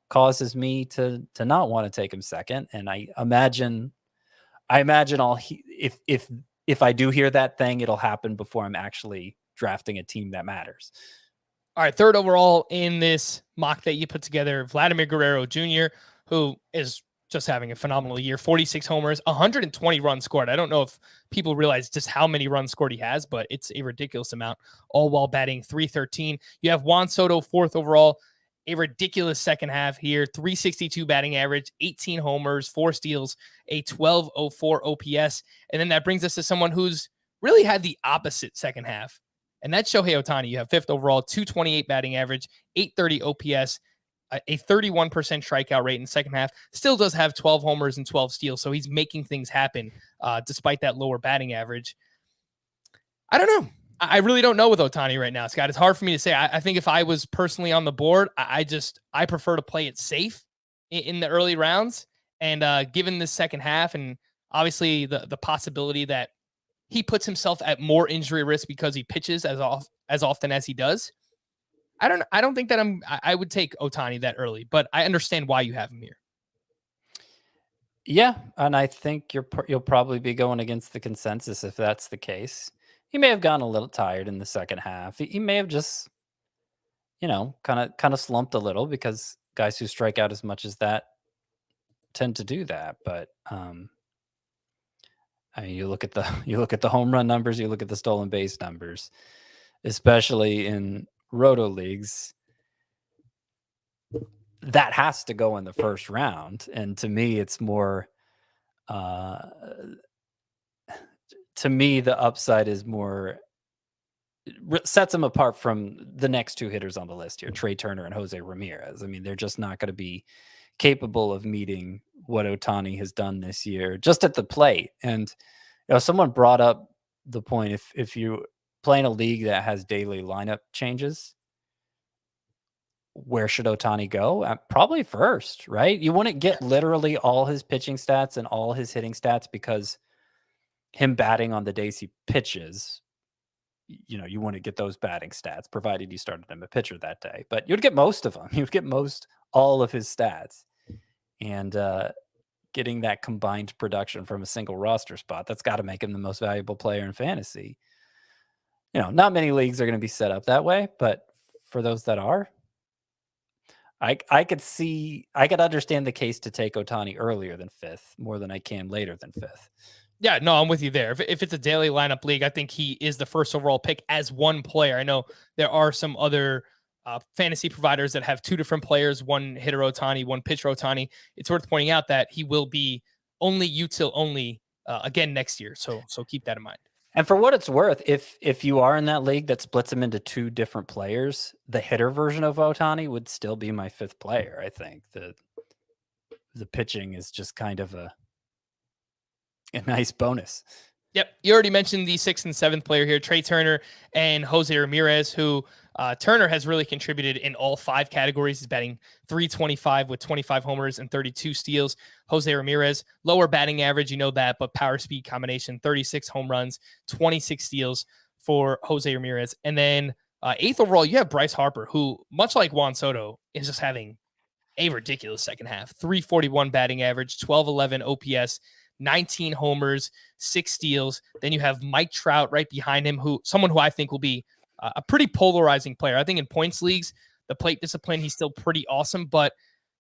causes me to not want to take him second. And I imagine if I do hear that thing, it'll happen before I'm actually drafting a team that matters. All right, third overall in this mock that you put together, Vladimir Guerrero Jr., who is just having a phenomenal year, 46 homers, 120 runs scored. I don't know if people realize just how many runs scored he has, but it's a ridiculous amount, all while batting .313. You have Juan Soto, fourth overall, a ridiculous second half here, 362 batting average, 18 homers, 4 steals, a 1204 OPS. And then that brings us to someone who's really had the opposite second half. And that's Shohei Ohtani. You have fifth overall, 228 batting average, 830 OPS, a 31% strikeout rate in the second half. Still does have 12 homers and 12 steals, so he's making things happen despite that lower batting average. I don't know. I really don't know with Ohtani right now, Scott. It's hard for me to say. I think if I was personally on the board, I prefer to play it safe in the early rounds. And given this second half and obviously the possibility that he puts himself at more injury risk because he pitches as often as he does. I don't think that I would take Ohtani that early, but I understand why you have him here. Yeah, and I think you'll probably be going against the consensus if that's the case. He may have gotten a little tired in the second half. He may have just, kind of slumped a little because guys who strike out as much as that tend to do that. But I mean, you look at the home run numbers, you look at the stolen base numbers, especially in roto leagues, that has to go in the first round. And to me, it's more, to me, the upside is more, sets them apart from the next two hitters on the list here, Trey Turner and Jose Ramirez. I mean, they're just not going to be capable of meeting what Ohtani has done this year, just at the plate. And someone brought up the point, if you play in a league that has daily lineup changes, where should Ohtani go? Probably first, right? You wouldn't get literally all his pitching stats and all his hitting stats because him batting on the days he pitches, you wouldn't get those batting stats, provided you started him a pitcher that day. But you'd get most of them. You'd get all of his stats. And getting that combined production from a single roster spot, that's got to make him the most valuable player in fantasy. Not many leagues are going to be set up that way, but for those that are, I could understand the case to take Ohtani earlier than fifth more than I can later than fifth. Yeah, no, I'm with you there. If it's a daily lineup league, I think he is the first overall pick as one player. I know there are some other fantasy providers that have two different players, one hitter Ohtani, one pitcher Ohtani. It's worth pointing out that he will be only util only again next year. So keep that in mind. And for what it's worth, if you are in that league that splits him into two different players, the hitter version of Ohtani would still be my fifth player. I think the pitching is just kind of a nice bonus. Yep. You already mentioned the 6th and 7th player here, Trey Turner and Jose Ramirez, who Turner has really contributed in all 5 categories. He's batting .325 with 25 homers and 32 steals. Jose Ramirez, lower batting average, you know that, but power speed combination, 36 home runs, 26 steals for Jose Ramirez. And then 8th overall, you have Bryce Harper, who, much like Juan Soto, is just having a ridiculous second half. .341 batting average, 1211 OPS, 19 homers, 6 steals. Then you have Mike Trout right behind him, someone who I think will be a pretty polarizing player. I think in points leagues, the plate discipline, he's still pretty awesome, but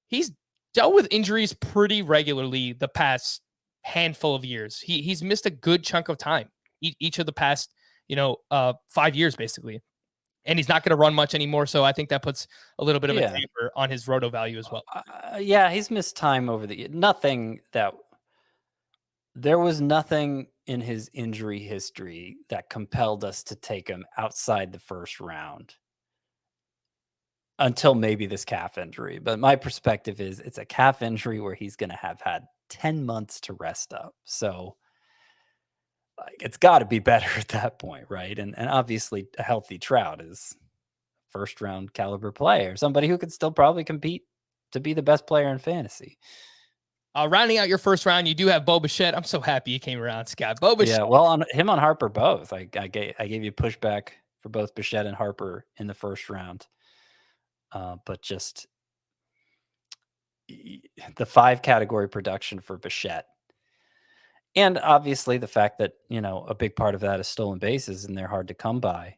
he's dealt with injuries pretty regularly the past handful of years. He's missed a good chunk of time each of the past, 5 years basically. And he's not going to run much anymore. So I think that puts a little bit of a damper on his roto value as well. He's missed time over there was nothing in his injury history that compelled us to take him outside the first round until maybe this calf injury. But my perspective is it's a calf injury where he's going to have had 10 months to rest up. So it's got to be better at that point, right? And obviously a healthy Trout is first round caliber player, somebody who could still probably compete to be the best player in fantasy. Rounding out your first round, you do have Bo Bichette. I'm so happy you came around, Scott. Bo Bichette. Yeah, well, on Harper both. I gave you pushback for both Bichette and Harper in the first round. But just the 5 category production for Bichette. And obviously the fact that, a big part of that is stolen bases and they're hard to come by.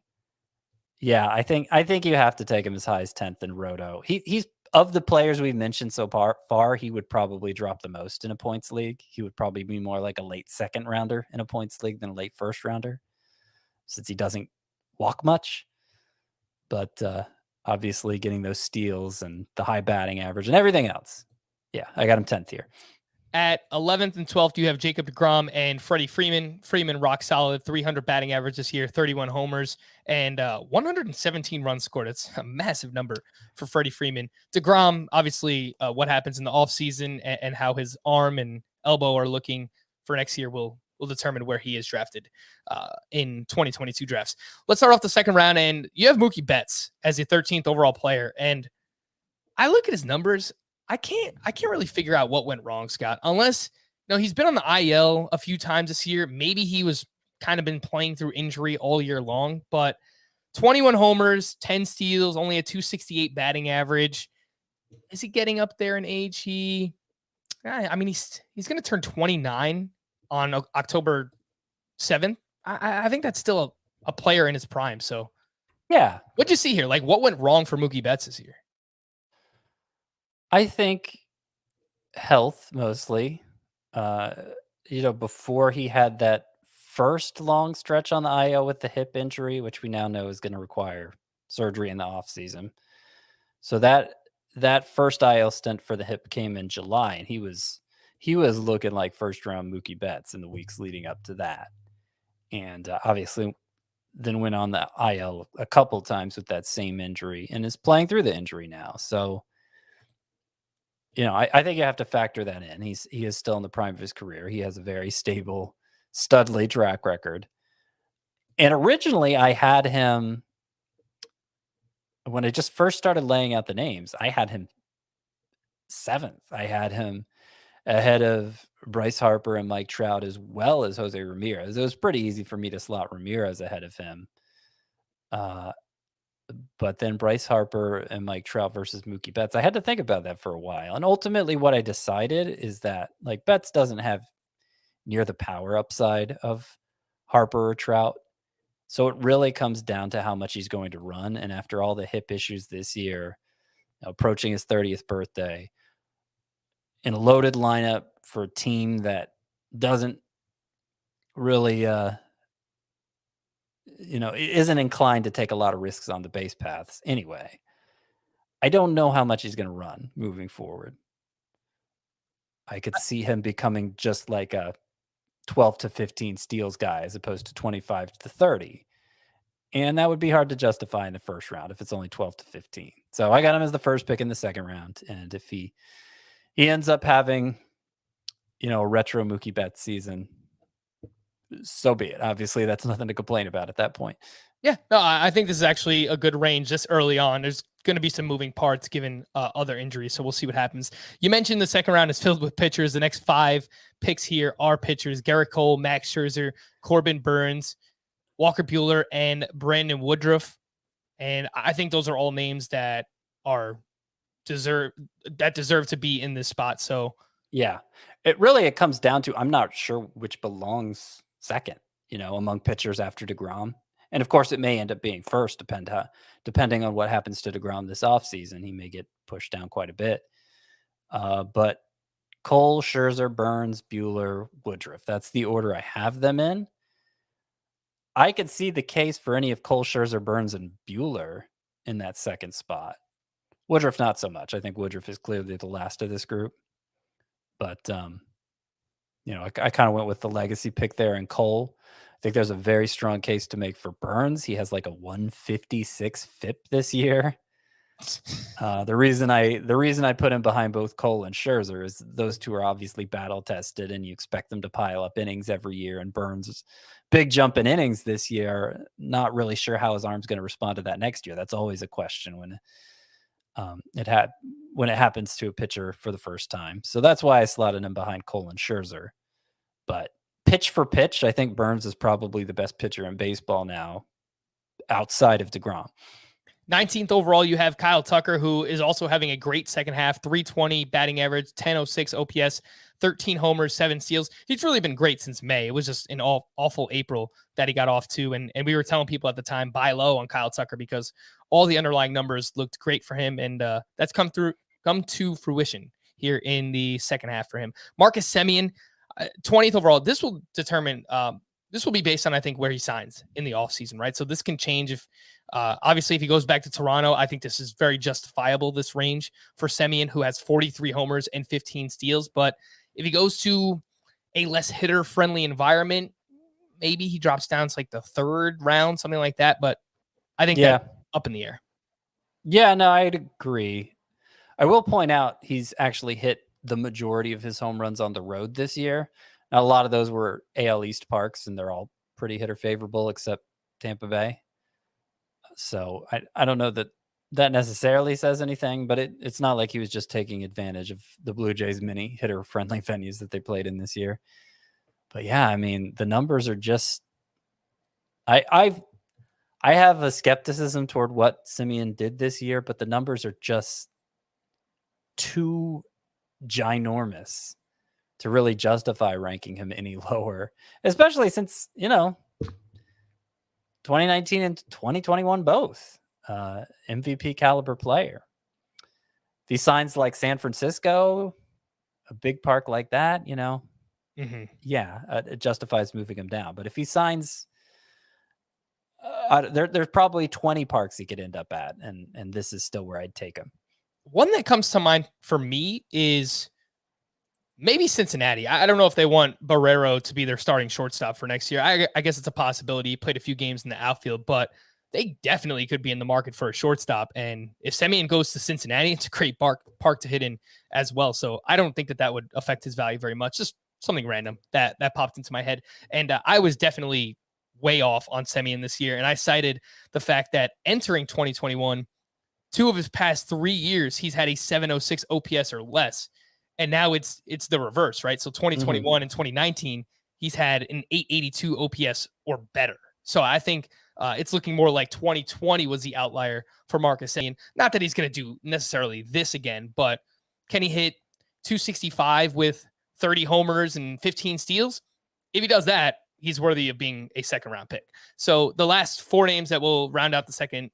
Yeah, I think you have to take him as high as 10th in Roto. He's of the players we've mentioned so far, he would probably drop the most in a points league. He would probably be more like a late second rounder in a points league than a late first rounder, since he doesn't walk much. But obviously getting those steals and the high batting average and everything else. Yeah, I got him 10th here. At 11th and 12th, you have Jacob deGrom and Freddie Freeman. Freeman, rock solid, 300 batting average this year, 31 homers, and 117 runs scored. It's a massive number for Freddie Freeman. deGrom, obviously, what happens in the offseason and how his arm and elbow are looking for next year will determine where he is drafted in 2022 drafts. Let's start off the second round, and you have Mookie Betts as the 13th overall player. And I look at his numbers. I can't really figure out what went wrong, Scott, unless, he's been on the IL a few times this year. Maybe he was kind of been playing through injury all year long, but 21 homers, 10 steals, only a .268 batting average. Is he getting up there in age? He's going to turn 29 on October 7th. I think that's still a player in his prime. So yeah, what'd you see here? Like, what went wrong for Mookie Betts this year? I think health mostly. Before he had that first long stretch on the IL with the hip injury, which we now know is going to require surgery in the offseason. So that first IL stint for the hip came in July, and he was looking like first round Mookie Betts in the weeks leading up to that. And obviously then went on the IL a couple times with that same injury and is playing through the injury now. So, I think you have to factor that in. He is still in the prime of his career. He has a very stable Studley track record. And originally I had him, when I just first started laying out the names, I had him 7th. I had him ahead of Bryce Harper and Mike Trout, as well as Jose Ramirez. It was pretty easy for me to slot Ramirez ahead of him. But then Bryce Harper and Mike Trout versus Mookie Betts, I had to think about that for a while. And ultimately what I decided is that, like, Betts doesn't have near the power upside of Harper or Trout. So it really comes down to how much he's going to run. And after all the hip issues this year, approaching his 30th birthday, in a loaded lineup for a team that doesn't really, isn't inclined to take a lot of risks on the base paths anyway, I don't know how much he's going to run moving forward. I could see him becoming just like a 12 to 15 steals guy as opposed to 25 to 30. And that would be hard to justify in the first round if it's only 12 to 15. So I got him as the first pick in the second round. And if he ends up having, a retro Mookie Betts season, so be it. Obviously, that's nothing to complain about at that point. Yeah, no, I think this is actually a good range this early on. There's going to be some moving parts given other injuries, so we'll see what happens. You mentioned the second round is filled with pitchers. The next 5 picks here are pitchers: Garrett Cole, Max Scherzer, Corbin Burnes, Walker Buehler, and Brandon Woodruff. And I think those are all names that deserve to be in this spot. So yeah, it comes down to, I'm not sure which belongs second, among pitchers after deGrom. And of course, it may end up being first, depending on what happens to deGrom this offseason. He may get pushed down quite a bit. But Cole, Scherzer, Burnes, Buehler, Woodruff, that's the order I have them in. I could see the case for any of Cole, Scherzer, Burnes, and Buehler in that second spot. Woodruff, not so much. I think Woodruff is clearly the last of this group. But, I kind of went with the legacy pick there in Cole. I think there's a very strong case to make for Burnes. He has like a 156 FIP this year. The reason I put him behind both Cole and Scherzer is those two are obviously battle tested, and you expect them to pile up innings every year. And Burnes' big jump in innings this year, not really sure how his arm's going to respond to that next year. That's always a question when it happens to a pitcher for the first time. So that's why I slotted him behind Cole and Scherzer. But pitch for pitch, I think Burnes is probably the best pitcher in baseball now, outside of deGrom. 19th overall, you have Kyle Tucker, who is also having a great second half, 320 batting average, 1006 OPS, 13 homers, 7 steals. He's really been great since May. It was just an awful April that he got off to. And we were telling people at the time, buy low on Kyle Tucker because all the underlying numbers looked great for him. And that's come to fruition here in the second half for him. Marcus Semien, 20th overall. This will determine, this will be based on, I think, where he signs in the offseason, right? So this can change if, obviously, if he goes back to Toronto, I think this is very justifiable, this range for Semien, who has 43 homers and 15 steals. But if he goes to a less hitter-friendly environment, maybe he drops down to like the 3rd round, something like that. But I think that's up in the air. Yeah, no, I'd agree. I will point out he's actually hit the majority of his home runs on the road this year. Now, a lot of those were AL East parks, and they're all pretty hitter favorable except Tampa Bay. So I don't know that necessarily says anything, but it's not like he was just taking advantage of the Blue Jays many hitter-friendly venues that they played in this year. But yeah, I mean, the numbers are just I have a skepticism toward what Semien did this year, but the numbers are just too ginormous to really justify ranking him any lower, especially since, 2019 and 2021 both MVP caliber player. If he signs like San Francisco, a big park like that, it justifies moving him down. But if he signs There's probably 20 parks he could end up at, and this is still where I'd take him. One that comes to mind for me is maybe Cincinnati. I don't know if they want Barrero to be their starting shortstop for next year. I guess it's a possibility. He played a few games in the outfield, but they definitely could be in the market for a shortstop. And if Semien goes to Cincinnati, it's a great park to hit in as well. So I don't think that would affect his value very much. Just something random that popped into my head. And I was definitely way off on Semien this year. And I cited the fact that entering 2021, 2 of his past 3 years, he's had a 706 OPS or less. And now it's the reverse, right? So 2021 and 2019, he's had an 882 OPS or better. So I think it's looking more like 2020 was the outlier for Marcus Semien. Not that he's going to do necessarily this again, but can he hit 265 with 30 homers and 15 steals? If he does that, he's worthy of being a second-round pick. So the last 4 names that will round out the second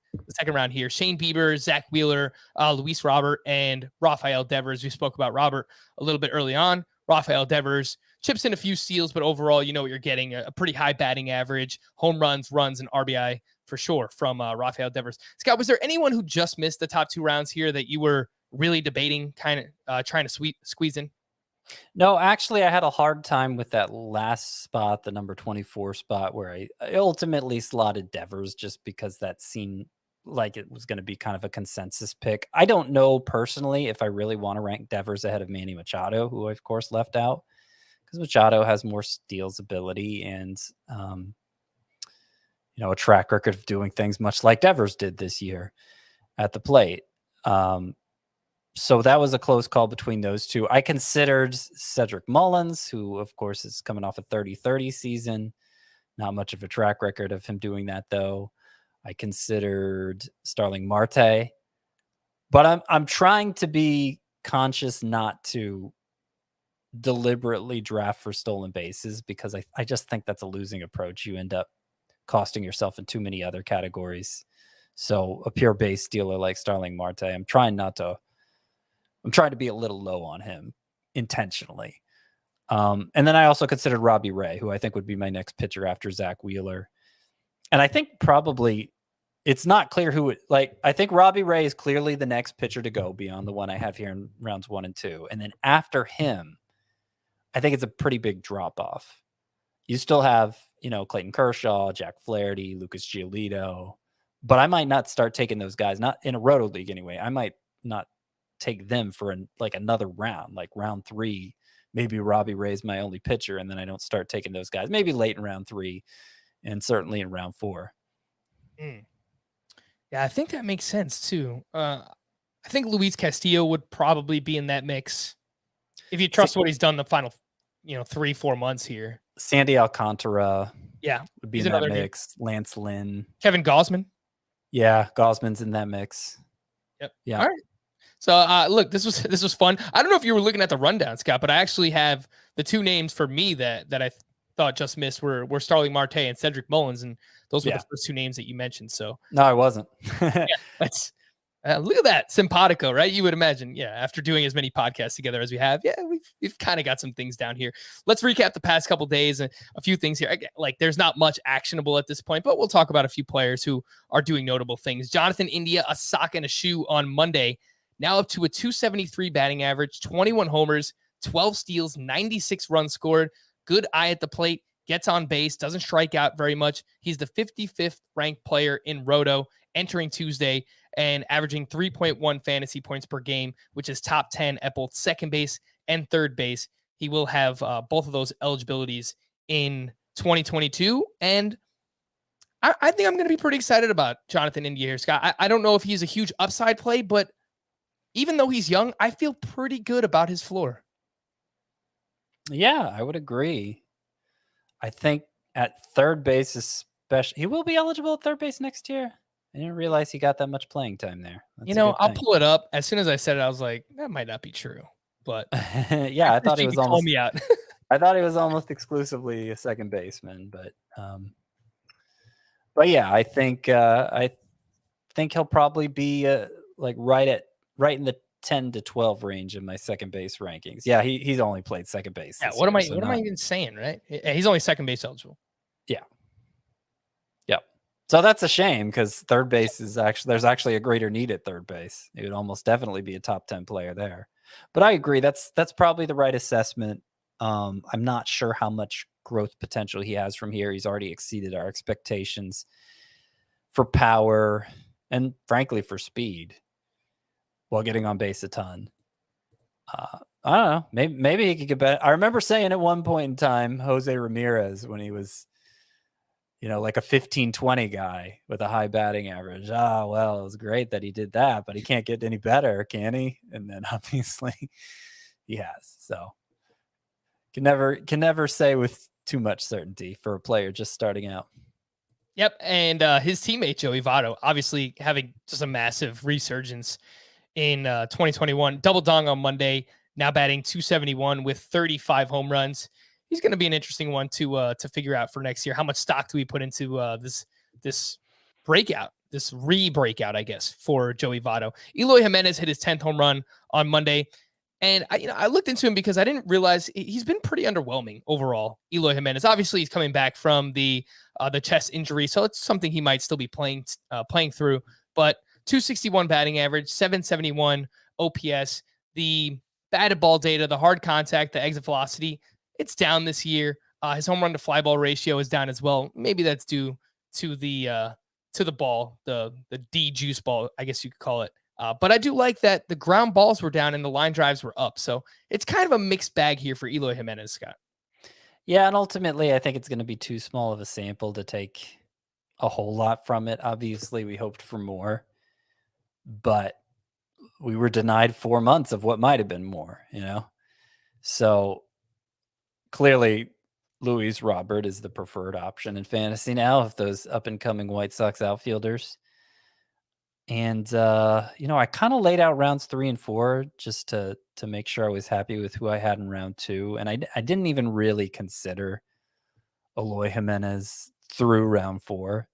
round here: Shane Bieber, Zach Wheeler, Luis Robert, and Rafael Devers. We spoke about Robert a little bit early on. Rafael Devers chips in a few steals, but overall, you know what you're getting: a pretty high batting average, home runs, and RBI for sure from Rafael Devers. Scott, was there anyone who just missed the top 2 rounds here that you were really debating, kind of trying to squeeze in? No, actually, I had a hard time with that last spot, the number 24 spot, where I ultimately slotted Devers just because that seemed like it was going to be kind of a consensus pick. I don't know personally if I really want to rank Devers ahead of Manny Machado, who I, of course, left out, because Machado has more steals ability and, a track record of doing things much like Devers did this year at the plate. So that was a close call between those two. I considered Cedric Mullins, who, of course, is coming off a 30-30 season. Not much of a track record of him doing that, though. I considered Starling Marte. But I'm trying to be conscious not to deliberately draft for stolen bases, because I just think that's a losing approach. You end up costing yourself in too many other categories. So a pure base stealer like Starling Marte, I'm trying to be a little low on him intentionally. And then I also considered Robbie Ray, who I think would be my next pitcher after Zach Wheeler. And I think probably it's not clear I think Robbie Ray is clearly the next pitcher to go beyond the one I have here in rounds 1 and 2. And then after him, I think it's a pretty big drop off. You still have, Clayton Kershaw, Jack Flaherty, Lucas Giolito, but I might not start taking those guys, not in a roto league anyway. I might not take them for another round, like round 3. Maybe Robbie Ray's my only pitcher, and then I don't start taking those guys. Maybe late in round 3, and certainly in round 4. Yeah, I think that makes sense too. I think Luis Castillo would probably be in that mix if you trust what he's done the final, 3-4 months here. Sandy Alcantara, yeah, would be in that mix. Lance Lynn, Kevin Gausman. Yeah, Gausman's in that mix. Yep. Yeah. All right. So look, this was fun. I don't know if you were looking at the rundown, Scott, but I actually have the 2 names for me that I thought just missed were Starling Marte and Cedric Mullins, and those were the first 2 names that you mentioned. So no, I wasn't. Yeah, that's look at that, simpatico, right? You would imagine, after doing as many podcasts together as we have, we've kind of got some things down here. Let's recap the past couple days and a few things here. Like, there's not much actionable at this point, but we'll talk about a few players who are doing notable things. Jonathan India, a sock and a shoe on Monday, now up to a 273 batting average, 21 homers, 12 steals, 96 runs scored. Good eye at the plate, gets on base, doesn't strike out very much. He's the 55th ranked player in Roto entering Tuesday and averaging 3.1 fantasy points per game, which is top 10 at both second base and third base. He will have both of those eligibilities in 2022. And I think I'm going to be pretty excited about Jonathan India here, Scott. I don't know if he's a huge upside play, but even though he's young, I feel pretty good about his floor. Yeah, I would agree. I think at third base, especially, he will be eligible at third base next year. I didn't realize he got that much playing time there. That's I'll pull it up. As soon as I said it, I was like, that might not be true. But yeah, I thought he was almost. Me out. I thought he was almost exclusively a second baseman, but yeah, I think he'll probably be right in the 10 to 12 range in my second base rankings. Yeah, he's only played second base. Yeah, what am I even saying, right? He's only second base eligible. Yeah. Yep. So that's a shame because third base is there's actually a greater need at third base. It would almost definitely be a top 10 player there. But I agree. That's probably the right assessment. I'm not sure how much growth potential he has from here. He's already exceeded our expectations for power and frankly for speed while getting on base a ton. I don't know. Maybe he could get better. I remember saying at one point in time, Jose Ramirez, when he was, like a 15-20 guy with a high batting average. Well, it was great that he did that, but he can't get any better, can he? And then obviously he has. So can never say with too much certainty for a player just starting out. Yep, and his teammate Joey Votto obviously having just a massive resurgence in 2021. Double dong on Monday, now batting .271 with 35 home runs. He's going to be an interesting one to figure out for next year. How much stock do we put into this breakout, this re-breakout, I guess, for Joey Votto? Eloy Jimenez hit his 10th home run on Monday, and I looked into him because I didn't realize he's been pretty underwhelming overall. Eloy Jimenez, obviously, he's coming back from the chest injury, so it's something he might still be playing through. But 261 batting average, 771 OPS, the batted ball data, the hard contact, the exit velocity, it's down this year. His home run to fly ball ratio is down as well. Maybe that's due to the ball, the D juice ball, I guess you could call it. But I do like that the ground balls were down and the line drives were up. So it's kind of a mixed bag here for Eloy Jimenez, Scott. Yeah, and ultimately, I think it's going to be too small of a sample to take a whole lot from it. Obviously, we hoped for more, but we were denied 4 months of what might have been more, So clearly, Luis Robert is the preferred option in fantasy now of those up-and-coming White Sox outfielders. And, I kind of laid out rounds 3 and 4 just to make sure I was happy with who I had in round 2. And I didn't even really consider Eloy Jimenez through round 4.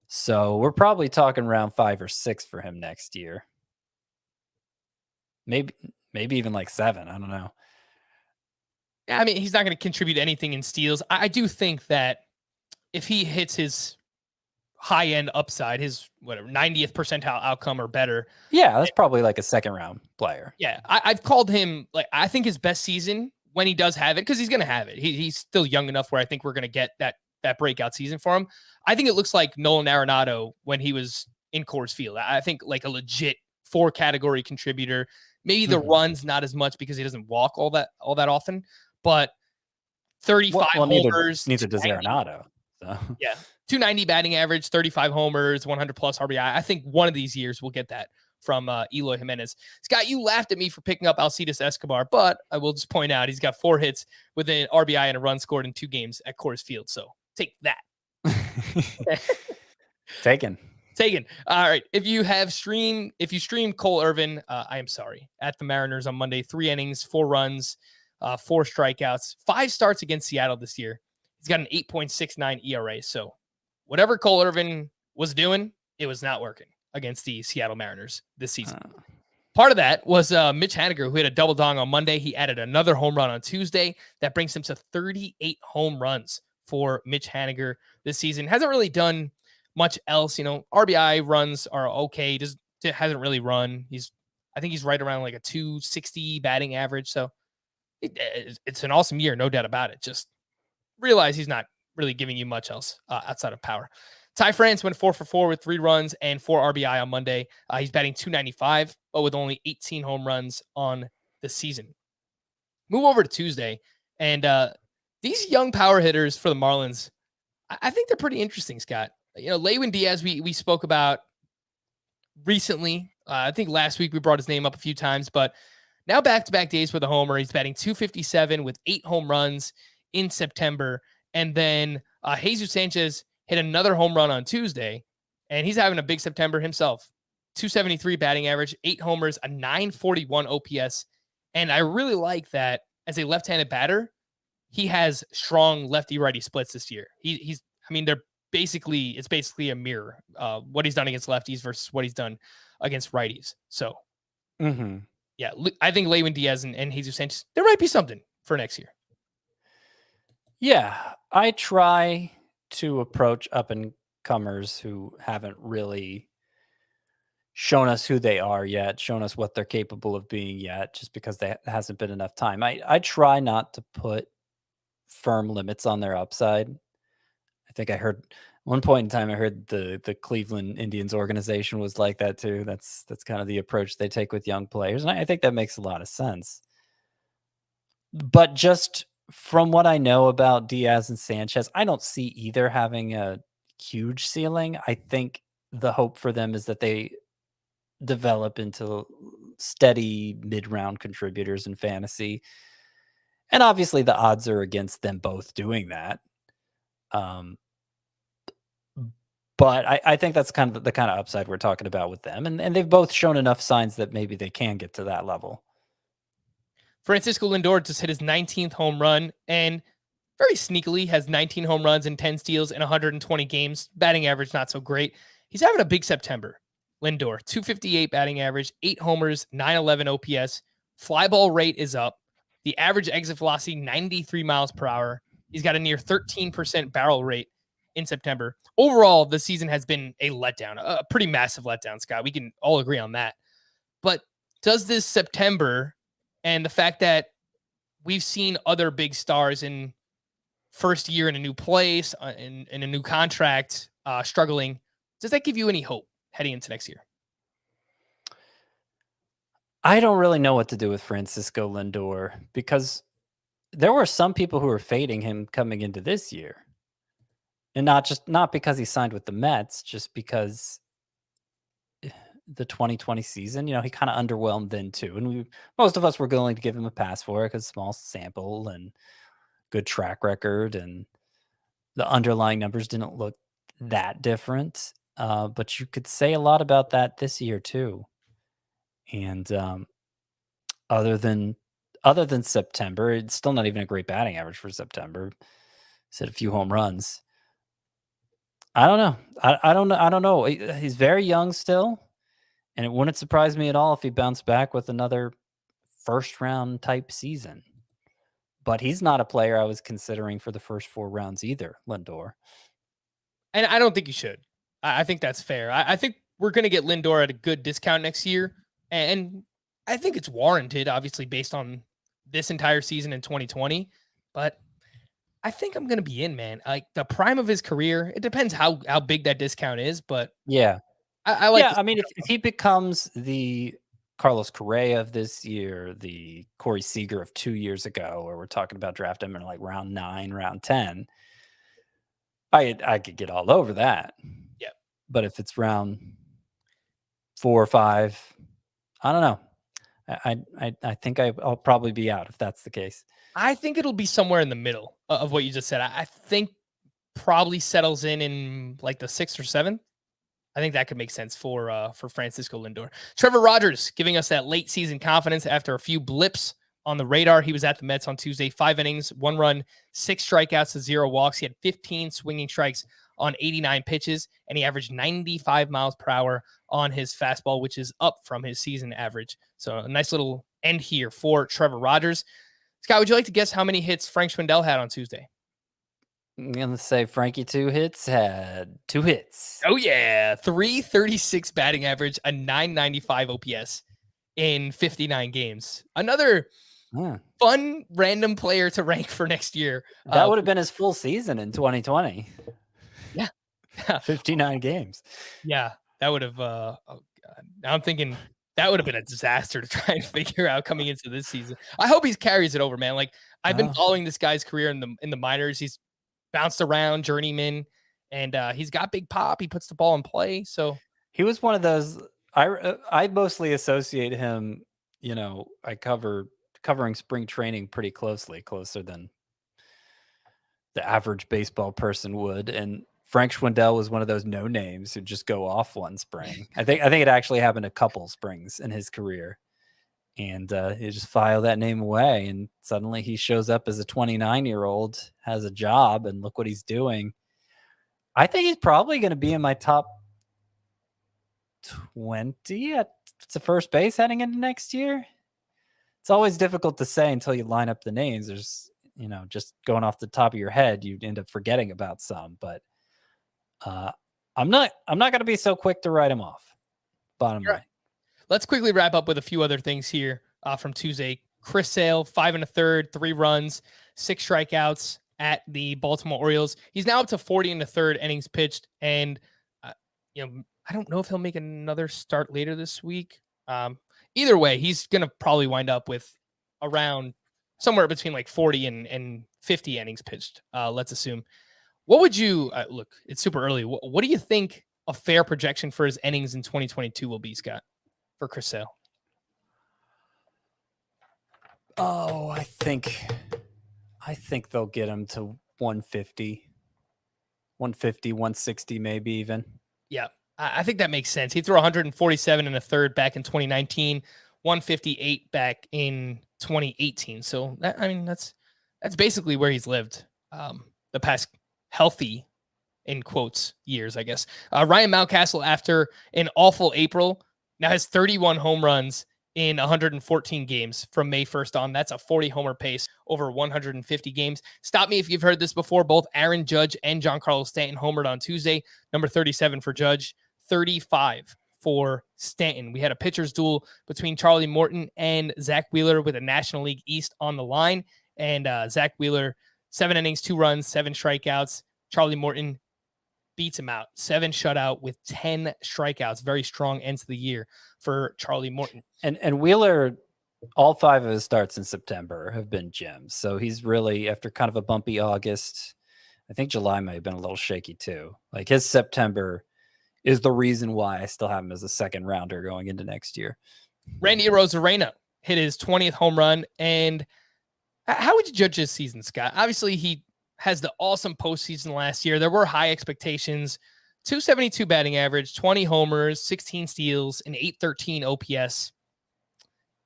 So we're probably talking round 5 or 6 for him next year. Maybe even like 7. I don't know. I mean, he's not going to contribute anything in steals. I do think that if he hits his high-end upside, his 90th percentile outcome or better. Yeah, that's probably like a second-round player. Yeah, I've called him, I think his best season when he does have it, because he's going to have it. He's still young enough where I think we're going to get that breakout season for him. I think it looks like Nolan Arenado when he was in Coors Field. I think like a legit 4-category contributor. Maybe the runs not as much because he doesn't walk all that often. But 35 homers. Neither does Arenado. So. Yeah. 290 batting average, 35 homers, 100 plus RBI. I think one of these years we'll get that from Eloy Jimenez. Scott, you laughed at me for picking up Alcides Escobar, but I will just point out he's got 4 hits with an RBI and a run scored in 2 games at Coors Field. So take that. Taken. All right. If you stream Cole Irvin, I am sorry. At the Mariners on Monday, 3 innings, 4 runs, 4 strikeouts, 5 starts against Seattle this year. He's got an 8.69 ERA. So whatever Cole Irvin was doing, it was not working against the Seattle Mariners this season. Part of that was Mitch Haniger, who hit a double dong on Monday. He added another home run on Tuesday. That brings him to 38 home runs for Mitch Haniger this season. Hasn't really done much else. RBI runs are okay. Just hasn't really run. I think he's right around like a 260 batting average. So it's an awesome year, no doubt about it. Just realize he's not really giving you much else outside of power. Ty France went 4 for 4 with 3 runs and 4 RBI on Monday. He's batting .295, but with only 18 home runs on the season. Move over to Tuesday, and these young power hitters for the Marlins, I think they're pretty interesting, Scott. Lewin Diaz, we spoke about recently. I think last week we brought his name up a few times, but now back-to-back days with a homer. He's batting .257 with 8 home runs in September. And then Jesus Sanchez hit another home run on Tuesday, and he's having a big September himself. .273 batting average, 8 homers, a .941 OPS. And I really like that as a left-handed batter, he has strong lefty-righty splits this year. It's basically a mirror. What he's done against lefties versus what he's done against righties. So, yeah, I think Lewin Diaz and Jesus Sanchez, there might be something for next year. Yeah, I try to approach up and newcomers who haven't really shown us who they are yet, shown us what they're capable of being yet, just because there hasn't been enough time. I try not to put firm limits on their upside. I think I heard one point in time, I heard the Cleveland Indians organization was like that too. That's kind of the approach they take with young players. And I think that makes a lot of sense. But just from what I know about Diaz and Sanchez, I don't see either having a huge ceiling. I think the hope for them is that they develop into steady mid-round contributors in fantasy. And obviously the odds are against them both doing that. But I think that's kind of the kind of upside we're talking about with them. And they've both shown enough signs that maybe they can get to that level. Francisco Lindor just hit his 19th home run and very sneakily has 19 home runs and 10 steals in 120 games. Batting average, not so great. He's having a big September. Lindor, 258 batting average, 8 homers, 911 OPS. Fly ball rate is up. The average exit velocity, 93 miles per hour. He's got a near 13% barrel rate in September. Overall, the season has been a letdown, a pretty massive letdown, Scott. We can all agree on that. But does this September and the fact that we've seen other big stars in first year in a new place, in a new contract, struggling, does that give you any hope heading into next year? I don't really know what to do with Francisco Lindor because there were some people who were fading him coming into this year. And not because he signed with the Mets, just because the 2020 season, he kind of underwhelmed then too. And most of us were willing to give him a pass for it because small sample and good track record, and the underlying numbers didn't look that different. But you could say a lot about that this year too. And other than September, it's still not even a great batting average for September. He's hit a few home runs. I don't know. I don't know. He's very young still, and it wouldn't surprise me at all if he bounced back with another first round type season. But he's not a player I was considering for the first 4 rounds either, Lindor. And I don't think you should. I think that's fair. I think we're going to get Lindor at a good discount next year. And I think it's warranted, obviously, based on this entire season in 2020. But I think I'm going to be in, man. Like the prime of his career, it depends how big that discount is. But yeah, I like. Yeah, I mean, if he becomes the Carlos Correa of this year, the Corey Seager of 2 years ago, or we're talking about drafting him in like round 9, round 10, I could get all over that. Yeah. But if it's round 4 or 5, I don't know. I think I'll probably be out if that's the case. I think it'll be somewhere in the middle of what you just said. I think probably settles in like the 6th or 7th. I think that could make sense for Francisco Lindor. Trevor Rogers giving us that late season confidence after a few blips on the radar. He was at the Mets on Tuesday, 5 innings, 1 run, 6 strikeouts to 0 walks. He had 15 swinging strikes on 89 pitches, and he averaged 95 miles per hour on his fastball, which is up from his season average. So a nice little end here for Trevor Rogers. Scott, would you like to guess how many hits Frank Schwindel had on Tuesday? I'm going to say Frankie 2 hits had 2 hits. Oh, yeah. 336 batting average, a 995 OPS in 59 games. Another fun random player to rank for next year. That would have been his full season in 2020. Yeah. 59 games. Yeah. That would have, oh God. Now I'm thinking that would have been a disaster to try and figure out coming into this season. I hope he carries it over, man. Like I've been following this guy's career in the minors. He's bounced around, journeyman, and he's got big pop. He puts the ball in play. So he was one of those. I mostly associate him. I covering spring training pretty closer than the average baseball person would. And Frank Schwindel was one of those no names who just go off one spring. I think it actually happened a couple springs in his career. And he just filed that name away, and suddenly he shows up as a 29-year-old, has a job, and look what he's doing. I think he's probably going to be in my top 20 at first base heading into next year. It's always difficult to say until you line up the names. There's, just going off the top of your head, you end up forgetting about some. But I'm not going to be so quick to write him off. Bottom line. Let's quickly wrap up with a few other things here from Tuesday. Chris Sale, 5 1/3, 3 runs, 6 strikeouts at the Baltimore Orioles. He's now up to 40 1/3 innings pitched, and I don't know if he'll make another start later this week. Either way, he's gonna probably wind up with around somewhere between like 40 and 50 innings pitched. Let's assume. What would you look? It's super early. What do you think a fair projection for his innings in 2022 will be, Scott, for Chris Sale? Oh, I think they'll get him to 150, 160 maybe even. Yeah, I think that makes sense. He threw 147 1/3 back in 2019, 158 back in 2018. So that's basically where he's lived the past healthy, in quotes, years, I guess. Ryan Mountcastle, after an awful April, now has 31 home runs in 114 games from May 1st on. That's a 40 homer pace over 150 games. Stop me if you've heard this before. Both Aaron Judge and Giancarlo Stanton homered on Tuesday. Number 37 for Judge, 35 for Stanton. We had a pitcher's duel between Charlie Morton and Zach Wheeler with a National League East on the line. And Zach Wheeler, 7 innings, 2 runs, 7 strikeouts. Charlie Morton beats him out. 7 shutout with 10 strikeouts. Very strong end to the year for Charlie Morton. And Wheeler, all 5 of his starts in September have been gems. So he's really, after kind of a bumpy August, I think July may have been a little shaky too. Like his September is the reason why I still have him as a second rounder going into next year. Randy Arozarena hit his 20th home run. And how would you judge his season, Scott? Obviously, he has the awesome postseason last year. There were high expectations. 272 batting average, 20 homers, 16 steals, and 813 OPS.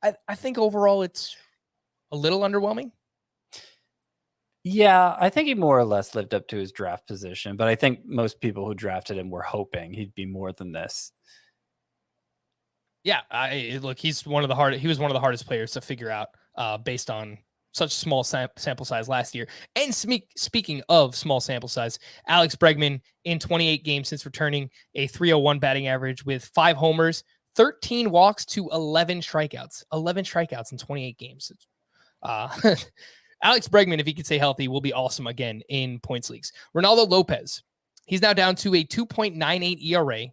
I think overall it's a little underwhelming. Yeah, I think he more or less lived up to his draft position, but I think most people who drafted him were hoping he'd be more than this. Yeah, look, he was one of the hardest players to figure out based on such small sample size last year. And speaking of small sample size, Alex Bregman in 28 games since returning, a 301 batting average with 5 homers, 13 walks to 11 strikeouts. 11 strikeouts in 28 games. Alex Bregman, if he could stay healthy, will be awesome again in points leagues. Ronaldo Lopez, he's now down to a 2.98 ERA,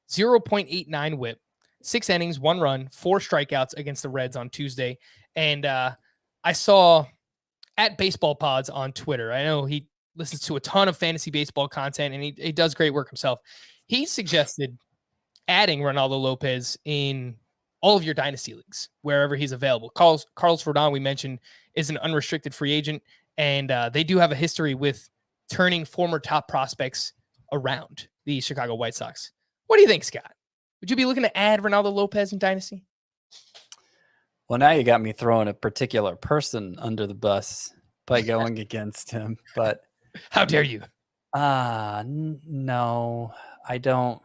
0.89 whip, 6 innings, 1 run, 4 strikeouts against the Reds on Tuesday. And I saw at Baseball Pods on Twitter, I know he listens to a ton of fantasy baseball content and he does great work himself. He suggested adding Ronaldo Lopez in all of your dynasty leagues, wherever he's available. Carlos Rodon, we mentioned, is an unrestricted free agent, and they do have a history with turning former top prospects around the Chicago White Sox. What do you think, Scott? Would you be looking to add Ronaldo Lopez in dynasty? Well, now you got me throwing a particular person under the bus by going against him, but how dare you? No, I don't.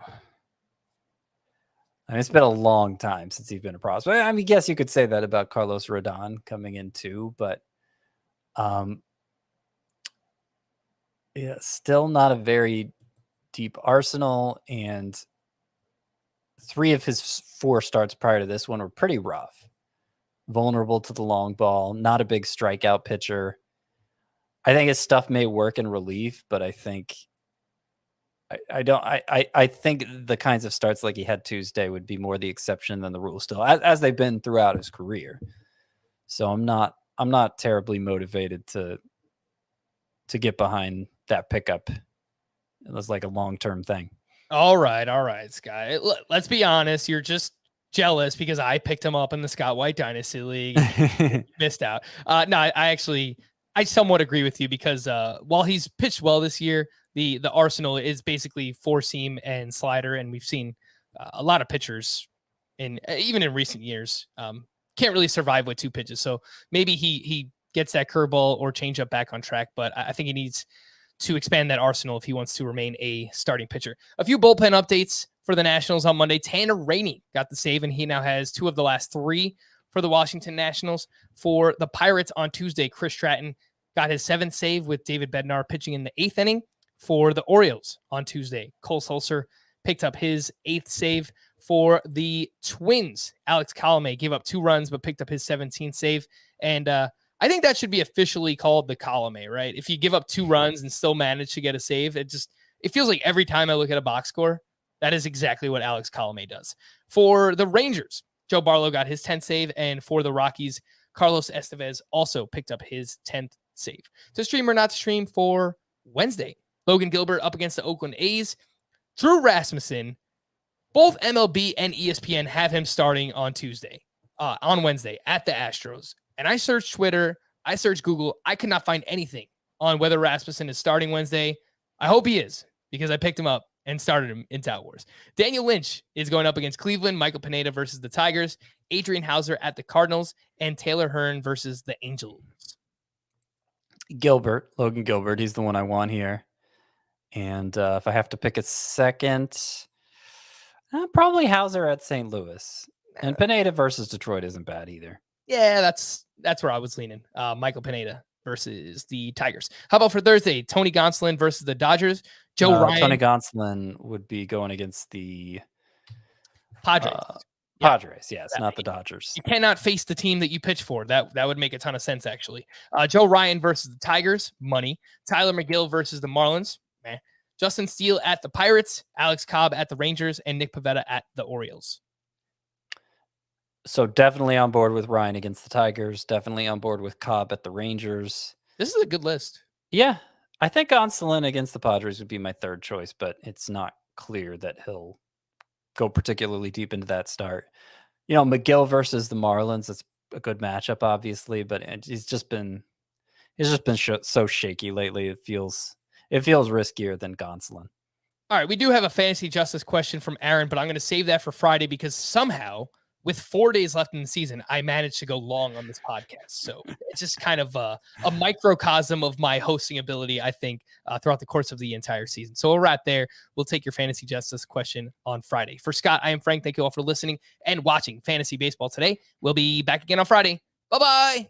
I mean, it's been a long time since he's been a prospect. I mean, yes, you could say that about Carlos Rodon coming in too, but yeah, still not a very deep arsenal. And 3 of his 4 starts prior to this one were pretty rough. Vulnerable to the long ball, not a big strikeout pitcher. I think his stuff may work in relief, but I think I think the kinds of starts like he had Tuesday would be more the exception than the rule still, as they've been throughout his career. So I'm not terribly motivated to get behind that pickup. It was like a long-term thing. All right, Scott. Let's be honest. You're just jealous because I picked him up in the Scott White Dynasty League. Missed out. No, I somewhat agree with you because while he's pitched well this year, the arsenal is basically 4-seam and slider, and we've seen a lot of pitchers even in recent years can't really survive with 2 pitches. So maybe he gets that curveball or changeup back on track, but I think he needs to expand that arsenal if he wants to remain a starting pitcher. A few bullpen updates for the Nationals on Monday. Tanner Rainey got the save, and he now has 2 of the last 3 for the Washington Nationals. For the Pirates on Tuesday, Chris Stratton got his 7th save with David Bednar pitching in the 8th inning. for the Orioles on Tuesday. Cole Sulser picked up his 8th save. For the Twins, Alex Colomé gave up 2 runs, but picked up his 17th save. And I think that should be officially called the Colomé, right? If you give up 2 runs and still manage to get a save, it feels like every time I look at a box score, that is exactly what Alex Colomé does. For the Rangers, Joe Barlow got his 10th save. And for the Rockies, Carlos Estevez also picked up his 10th save. To stream or not to stream for Wednesday, Logan Gilbert up against the Oakland A's. Drew Rasmussen, both MLB and ESPN have him starting on Wednesday at the Astros. And I searched Twitter, I searched Google. I could not find anything on whether Rasmussen is starting Wednesday. I hope he is, because I picked him up and started him in Tout Wars. Daniel Lynch is going up against Cleveland, Michael Pineda versus the Tigers, Adrian Hauser at the Cardinals, and Taylor Hearn versus the Angels. Logan Gilbert, he's the one I want here. And if I have to pick a second, probably Hauser at St. Louis. And Pineda versus Detroit isn't bad either. Yeah, that's where I was leaning. Michael Pineda versus the Tigers. How about for Thursday? Tony Gonsolin versus the Dodgers. Ryan. Tony Gonsolin would be going against the Padres. Padres, yes, not the Dodgers. You cannot face the team that you pitch for. That would make a ton of sense, actually. Joe Ryan versus the Tigers. Money. Tyler McGill versus the Marlins. Justin Steele at the Pirates, Alex Cobb at the Rangers, and Nick Pivetta at the Orioles. So definitely on board with Ryan against the Tigers. Definitely on board with Cobb at the Rangers. This is a good list. Yeah. I think Gonsolin against the Padres would be my third choice, but it's not clear that he'll go particularly deep into that start. McGill versus the Marlins, it's a good matchup, obviously, but he's just been so shaky lately. It feels riskier than Gonsolin. All right, we do have a fantasy justice question from Aaron, but I'm going to save that for Friday because somehow, with 4 days left in the season, I managed to go long on this podcast. So it's just kind of a microcosm of my hosting ability, I think, throughout the course of the entire season. So we'll wrap there. We'll take your fantasy justice question on Friday. For Scott, I am Frank. Thank you all for listening and watching Fantasy Baseball today. We'll be back again on Friday. Bye-bye.